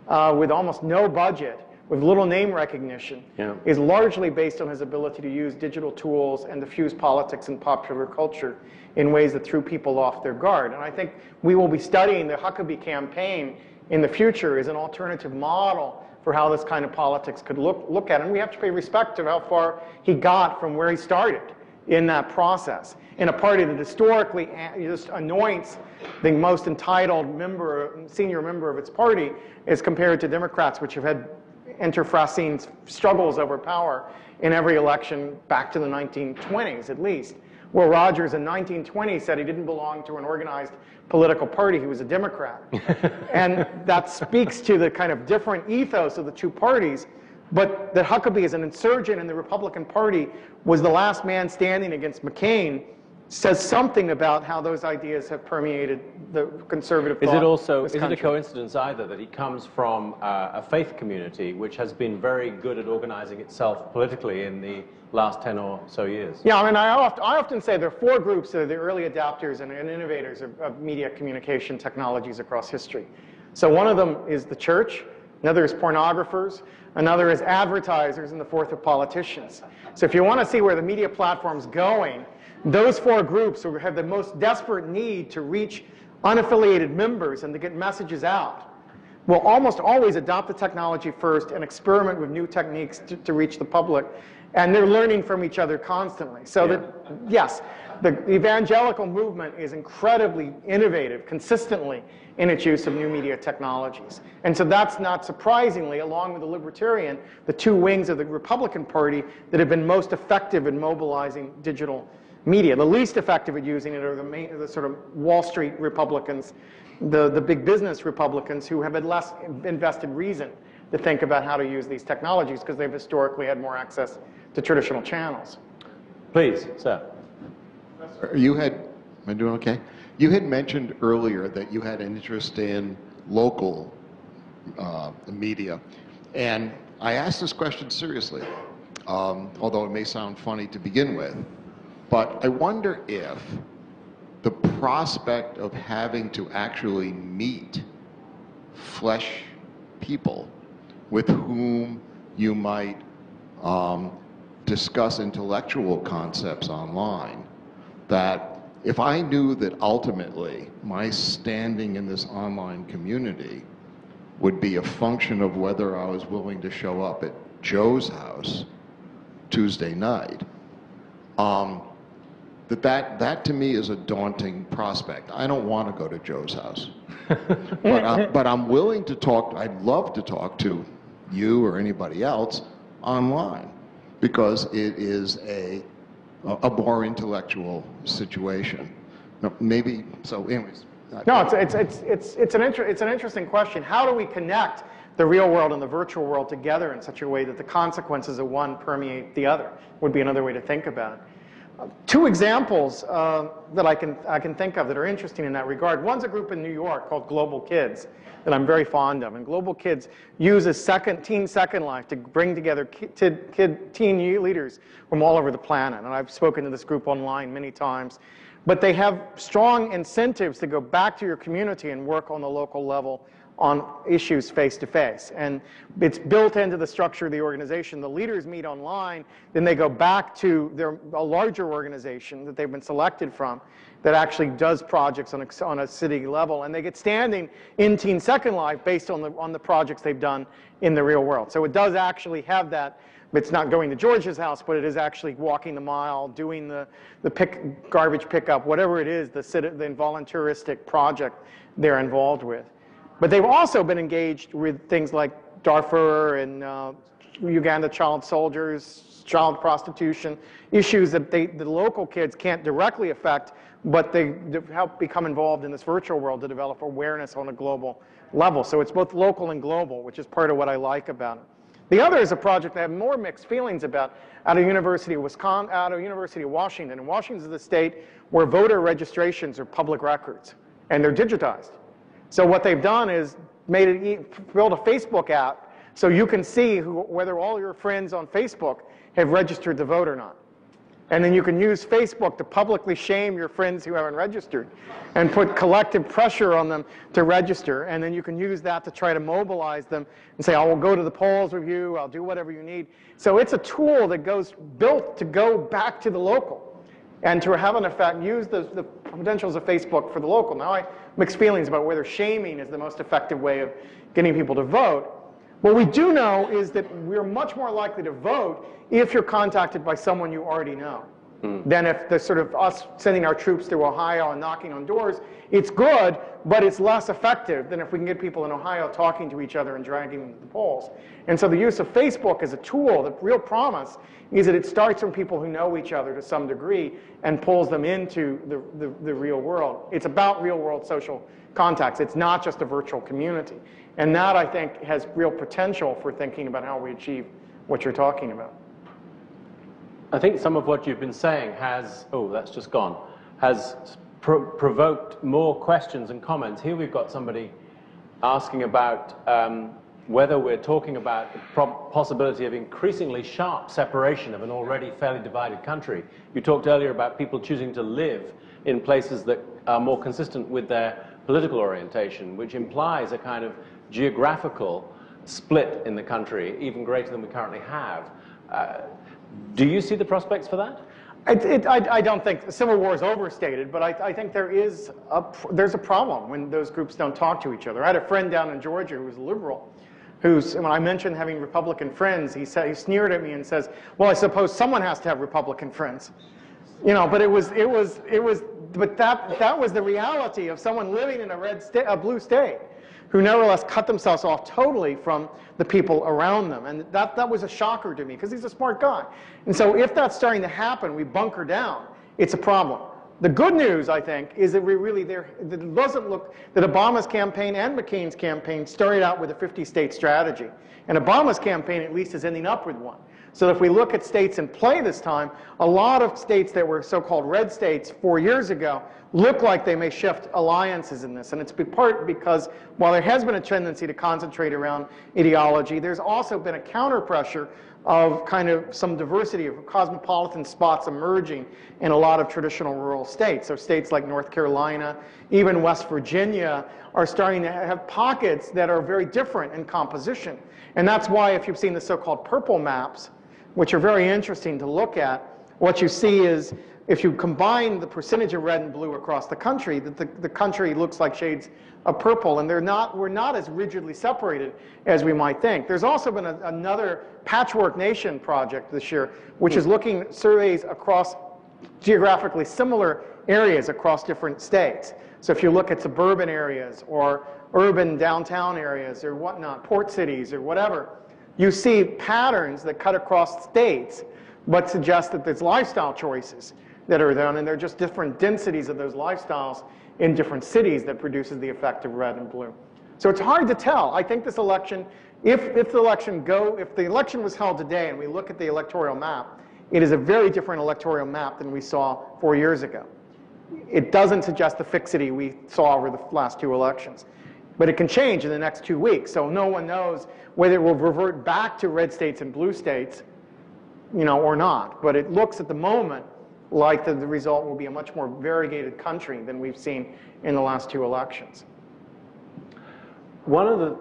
[SPEAKER 2] with almost no budget, with little name recognition, is largely based on his ability to use digital tools and diffuse politics and popular culture in ways that threw people off their guard. And I think we will be studying the Huckabee campaign in the future as an alternative model for how this kind of politics could look at it. And we have to pay respect to how far he got from where he started in that process. In a party that historically just anoints the most entitled senior member of its party as compared to Democrats, which have had inter-Francine struggles over power in every election back to the 1920s at least. Will Rogers in 1920 said he didn't belong to an organized political party, he was a Democrat. And that speaks to the kind of different ethos of the two parties, but that Huckabee as an insurgent in the Republican Party was the last man standing against McCain says something about how those ideas have permeated the conservative thought.
[SPEAKER 1] Is it a coincidence either that he comes from a faith community which has been very good at organizing itself politically in the last 10 or so years?
[SPEAKER 2] Yeah, I mean, I often say there are four groups that are the early adapters and innovators of media communication technologies across history. So one of them is the church, another is pornographers, another is advertisers, and the fourth are politicians. So if you want to see where the media platform's going, those four groups who have the most desperate need to reach unaffiliated members and to get messages out will almost always adopt the technology first and experiment with new techniques to reach the public. And they're learning from each other constantly. So that, yes, the evangelical movement is incredibly innovative, consistently, in its use of new media technologies. And so that's not surprisingly, along with the libertarian, the two wings of the Republican Party that have been most effective in mobilizing digital media. The least effective at using it are the sort of Wall Street Republicans, the big business Republicans who have had less invested reason to think about how to use these technologies because they've historically had more access to traditional channels.
[SPEAKER 1] Please, sir.
[SPEAKER 4] Am I doing okay? You had mentioned earlier that you had an interest in local media. And I asked this question seriously, although it may sound funny to begin with. But I wonder if the prospect of having to actually meet flesh people with whom you might discuss intellectual concepts online, that if I knew that ultimately my standing in this online community would be a function of whether I was willing to show up at Joe's house Tuesday night, that to me is a daunting prospect. I don't want to go to Joe's house. but I'm willing to talk, I'd love to talk to you or anybody else online, because it is a a more intellectual situation. Maybe, so anyways.
[SPEAKER 2] No, it's an interesting question. How do we connect the real world and the virtual world together in such a way that the consequences of one permeate the other? Would be another way to think about it. Two examples that I can think of that are interesting in that regard. One's a group in New York called Global Kids that I'm very fond of. And Global Kids uses Teen Second Life to bring together teen leaders from all over the planet. And I've spoken to this group online many times. But they have strong incentives to go back to your community and work on the local level on issues face-to-face. And it's built into the structure of the organization. The leaders meet online, then they go back to a larger organization that they've been selected from that actually does projects on a city level. And they get standing in Teen Second Life based on the projects they've done in the real world. So it does actually have that. It's not going to George's house, but it is actually walking the mile, doing the garbage pickup, whatever it is, the volunteeristic project they're involved with. But they've also been engaged with things like Darfur and Uganda child soldiers, child prostitution, issues that the local kids can't directly affect, but they help become involved in this virtual world to develop awareness on a global level. So it's both local and global, which is part of what I like about it. The other is a project I have more mixed feelings about out of University of Washington. And Washington is the state where voter registrations are public records, and they're digitized. So what they've done is build a Facebook app so you can see whether all your friends on Facebook have registered to vote or not. And then you can use Facebook to publicly shame your friends who haven't registered and put collective pressure on them to register. And then you can use that to try to mobilize them and say, I will go to the polls with you, I'll do whatever you need. So it's a tool that built to go back to the local and to have an effect, use the potentials of Facebook for the local. Now I have mixed feelings about whether shaming is the most effective way of getting people to vote. What we do know is that we're much more likely to vote if you're contacted by someone you already know than if the sort of us sending our troops through Ohio and knocking on doors. It's good, but it's less effective than if we can get people in Ohio talking to each other and dragging them to the polls. And so the use of Facebook as a tool, the real promise is that it starts from people who know each other to some degree and pulls them into the real world. It's about real world social contacts. It's not just a virtual community. And that, I think, has real potential for thinking about how we achieve what you're talking about.
[SPEAKER 1] I think some of what you've been saying has, that's just gone, has provoked more questions and comments. Here we've got somebody asking about whether we're talking about the possibility of increasingly sharp separation of an already fairly divided country. You talked earlier about people choosing to live in places that are more consistent with their political orientation, which implies a kind of geographical split in the country, even greater than we currently have. Do you see the prospects for that?
[SPEAKER 2] I don't think the Civil War is overstated, but I think there's a problem when those groups don't talk to each other. I had a friend down in Georgia who was liberal, when I mentioned having Republican friends, he sneered at me and says, "Well, I suppose someone has to have Republican friends." You know, but that was the reality of someone living in a blue state, who nevertheless cut themselves off totally from the people around them. And that was a shocker to me, because he's a smart guy. And so if that's starting to happen, we bunker down, it's a problem. The good news, I think, is that it doesn't look that Obama's campaign and McCain's campaign started out with a 50-state strategy. And Obama's campaign, at least, is ending up with one. So if we look at states in play this time, a lot of states that were so-called red states 4 years ago look like they may shift alliances in this. And it's part because while there has been a tendency to concentrate around ideology, there's also been a counter-pressure of kind of some diversity of cosmopolitan spots emerging in a lot of traditional rural states. So states like North Carolina, even West Virginia, are starting to have pockets that are very different in composition. And that's why if you've seen the so-called purple maps, which are very interesting to look at, what you see is if you combine the percentage of red and blue across the country, that the country looks like shades of purple, and we're not as rigidly separated as we might think. There's also been another Patchwork Nation project this year, which is looking at surveys across geographically similar areas across different states. So if you look at suburban areas or urban downtown areas or whatnot, port cities or whatever, you see patterns that cut across states but suggests that there's lifestyle choices that are done, and they're just different densities of those lifestyles in different cities that produces the effect of red and blue. So it's hard to tell. I think this election, if the election was held today and we look at the electoral map, it is a very different electoral map than we saw 4 years ago. It doesn't suggest the fixity we saw over the last 2 elections. But it can change in the next 2 weeks, so no one knows whether it will revert back to red states and blue states, or not. But it looks at the moment like the result will be a much more variegated country than we've seen in the last 2 elections.
[SPEAKER 1] One of the,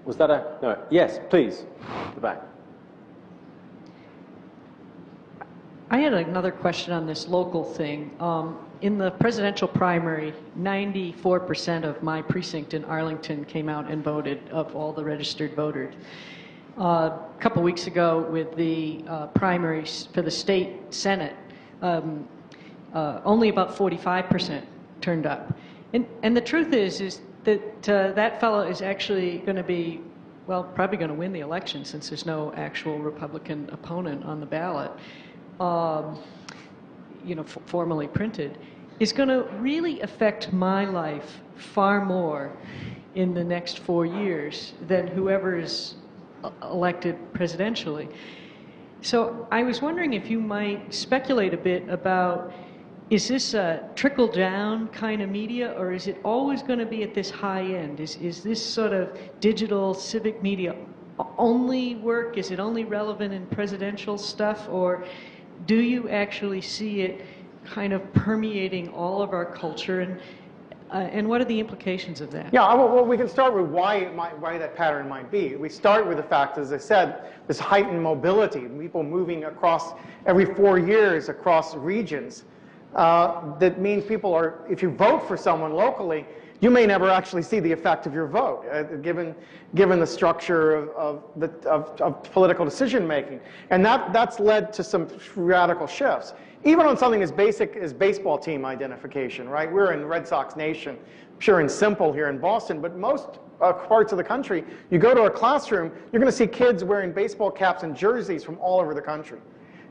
[SPEAKER 1] was that a, no, yes, please, at the back.
[SPEAKER 12] I had another question on this local thing. In the presidential primary, 94% of my precinct in Arlington came out and voted, of all the registered voters. A couple weeks ago with the primaries for the state senate, only about 45% turned up. And the truth is that that fellow is actually going to be, well, probably going to win the election since there's no actual Republican opponent on the ballot. Formally printed, is going to really affect my life far more in the next 4 years than whoever is elected presidentially. So I was wondering if you might speculate a bit about, is this a trickle-down kind of media, or is it always going to be at this high end? Is this sort of digital civic media only work? Is it only relevant in presidential stuff, or do you actually see it kind of permeating all of our culture, and what are the implications of that?
[SPEAKER 2] Yeah, well, we can start with why that pattern might be. We start with the fact, as I said, this heightened mobility, people moving across every 4 years across regions. That means people are, if you vote for someone locally, you may never actually see the effect of your vote, given the structure of political decision making. And that's led to some radical shifts. Even on something as basic as baseball team identification, right? We're in Red Sox Nation, pure and simple here in Boston, but most parts of the country, you go to a classroom, you're going to see kids wearing baseball caps and jerseys from all over the country.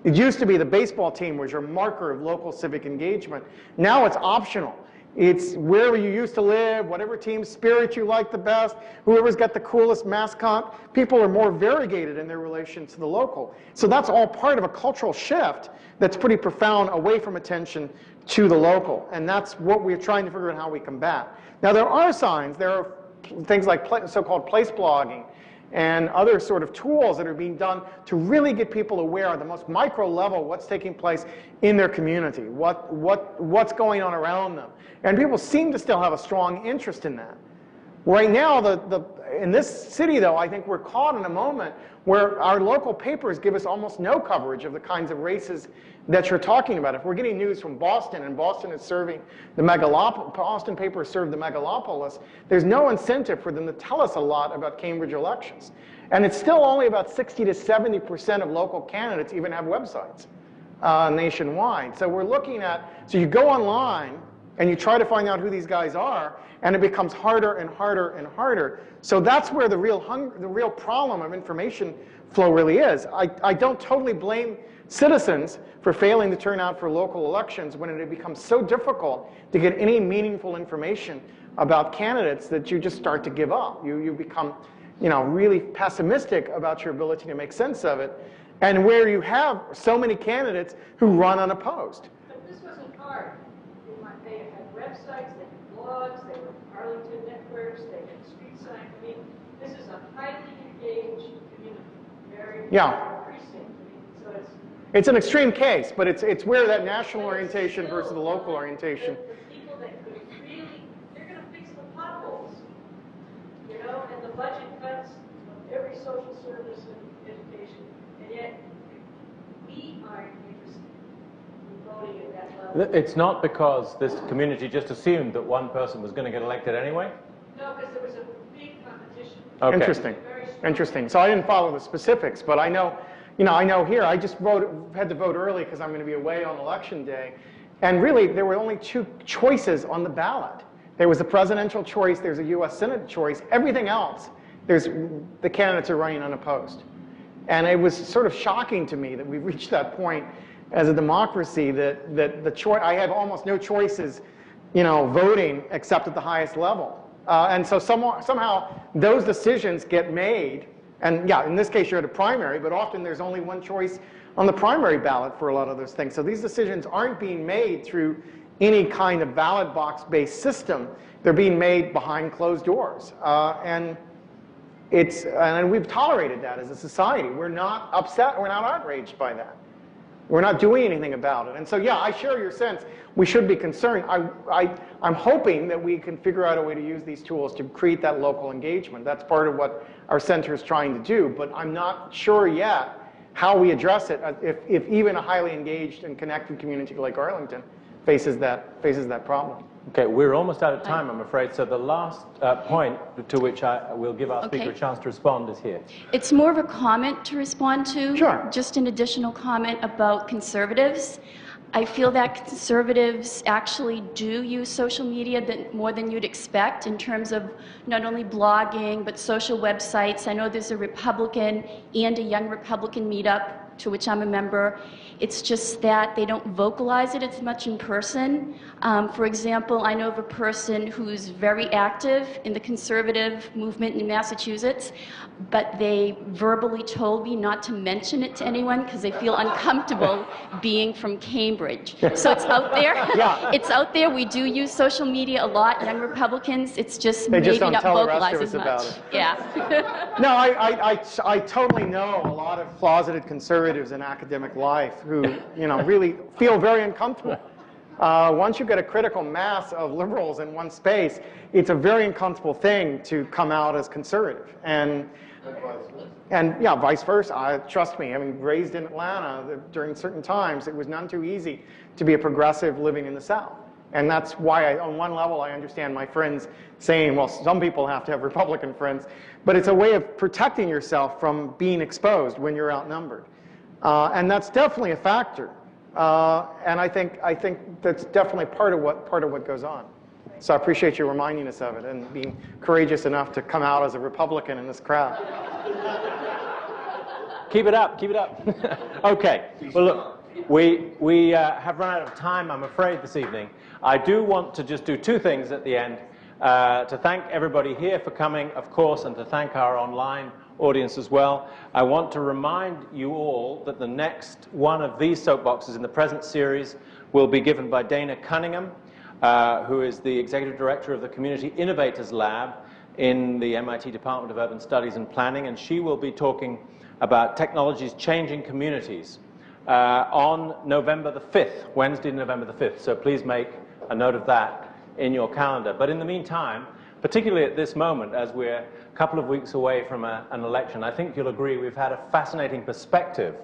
[SPEAKER 2] It used to be the baseball team was your marker of local civic engagement. Now it's optional. It's wherever you used to live, whatever team spirit you like the best, whoever's got the coolest mascot. People are more variegated in their relation to the local. So that's all part of a cultural shift that's pretty profound away from attention to the local. And that's what we're trying to figure out how we combat. Now there are signs, there are things like so-called place blogging and other sort of tools that are being done to really get people aware at the most micro level what's taking place in their community, what's going on around them. And people seem to still have a strong interest in that. Right now, in this city, though, I think we're caught in a moment where our local papers give us almost no coverage of the kinds of races that you're talking about. If we're getting news from Boston, and Boston is serving the megalopolis, Boston papers serve the megalopolis, there's no incentive for them to tell us a lot about Cambridge elections. And it's still only about 60 to 70% of local candidates even have websites nationwide. So we're looking at, so you go online, and you try to find out who these guys are, and it becomes harder and harder and harder. So that's where the real problem of information flow really is. I don't totally blame citizens for failing to turn out for local elections when it becomes so difficult to get any meaningful information about candidates that you just start to give up. You become, really pessimistic about your ability to make sense of it, and where you have so many candidates who run unopposed.
[SPEAKER 12] But this wasn't hard. They had websites, they had blogs, they were Arlington networks, they had street signs. I mean, this is a highly engaged community, very precinct. So
[SPEAKER 2] it's an extreme case, but it's where that national orientation versus the local orientation.
[SPEAKER 12] The people that could really, they're going to fix the potholes, and the budget cuts of every social service and education, and yet we aren't interested in voting at that level.
[SPEAKER 1] It's not because this community just assumed that one person was going to get elected anyway?
[SPEAKER 12] No, because there was a big competition.
[SPEAKER 2] Okay. Interesting. So I didn't follow the specifics, but I know here, I just had to vote early because I'm going to be away on election day. And really, there were only 2 choices on the ballot. There was a presidential choice, there's a US Senate choice. Everything else, the candidates are running unopposed. And it was sort of shocking to me that we've reached that point as a democracy that the choice, I have almost no choices, you know, voting except at the highest level. And so somehow those decisions get made. And yeah, in this case you're at a primary, but often there's only one choice on the primary ballot for a lot of those things. So these decisions aren't being made through any kind of ballot box-based system. They're being made behind closed doors. And we've tolerated that as a society. We're not upset, we're not outraged by that. We're not doing anything about it. And so, yeah, I share your sense. We should be concerned. I'm hoping that we can figure out a way to use these tools to create that local engagement. That's part of what our center is trying to do. But I'm not sure yet how we address it if even a highly engaged and connected community like Arlington faces that problem.
[SPEAKER 1] Okay, we're almost out of time, I'm afraid. So the last point to which I will give our speaker a chance to respond is here.
[SPEAKER 13] It's more of a comment to respond to.
[SPEAKER 2] Sure.
[SPEAKER 13] Just an additional comment about conservatives. I feel that conservatives actually do use social media more than you'd expect in terms of not only blogging, but social websites. I know there's a Republican and a Young Republican meetup to which I'm a member. It's just that they don't vocalize it as much in person. For example, I know of a person who's very active in the conservative movement in Massachusetts, but they verbally told me not to mention it to anyone because they feel uncomfortable being from Cambridge. So it's out there.
[SPEAKER 2] Yeah.
[SPEAKER 13] It's out there. We do use social media a lot, Young Republicans. It's just
[SPEAKER 2] They
[SPEAKER 13] maybe
[SPEAKER 2] just don't
[SPEAKER 13] not
[SPEAKER 2] tell the rest
[SPEAKER 13] vocalized
[SPEAKER 2] of
[SPEAKER 13] as
[SPEAKER 2] us
[SPEAKER 13] much.
[SPEAKER 2] about it.
[SPEAKER 13] Yeah.
[SPEAKER 2] No, I totally know a lot of closeted conservatives in academic life who, you know, really feel very uncomfortable. Once you get a critical mass of liberals in one space, it's a very uncomfortable thing to come out as conservative. And yeah, vice versa. Trust me, having raised in Atlanta during certain times, it was none too easy to be a progressive living in the South. And that's why, on one level, I understand my friends saying, well, some people have to have Republican friends. But it's a way of protecting yourself from being exposed when you're outnumbered. And that's definitely a factor. And I think that's definitely part of what goes on. So I appreciate you reminding us of it and being courageous enough to come out as a Republican in this crowd.
[SPEAKER 1] Keep it up, keep it up. Okay, well look, we have run out of time, I'm afraid, this evening. I do want to just do two things at the end. To thank everybody here for coming, of course, and to thank our online audience as well. I want to remind you all that the next one of these soapboxes in the present series will be given by Dana Cunningham, who is the Executive Director of the Community Innovators Lab in the MIT Department of Urban Studies and Planning, and she will be talking about technologies changing communities on November the 5th, Wednesday, November the 5th. So please make a note of that in your calendar. But in the meantime, particularly at this moment, as we're a couple of weeks away from an election, I think you'll agree we've had a fascinating perspective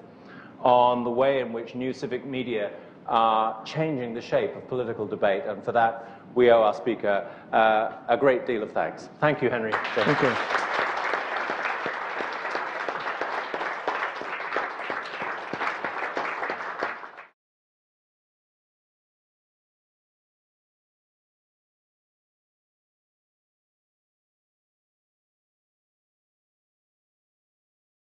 [SPEAKER 1] on the way in which new civic media are changing the shape of political debate, and for that we owe our speaker a great deal of thanks. Thank you, Henry.
[SPEAKER 2] Thank you.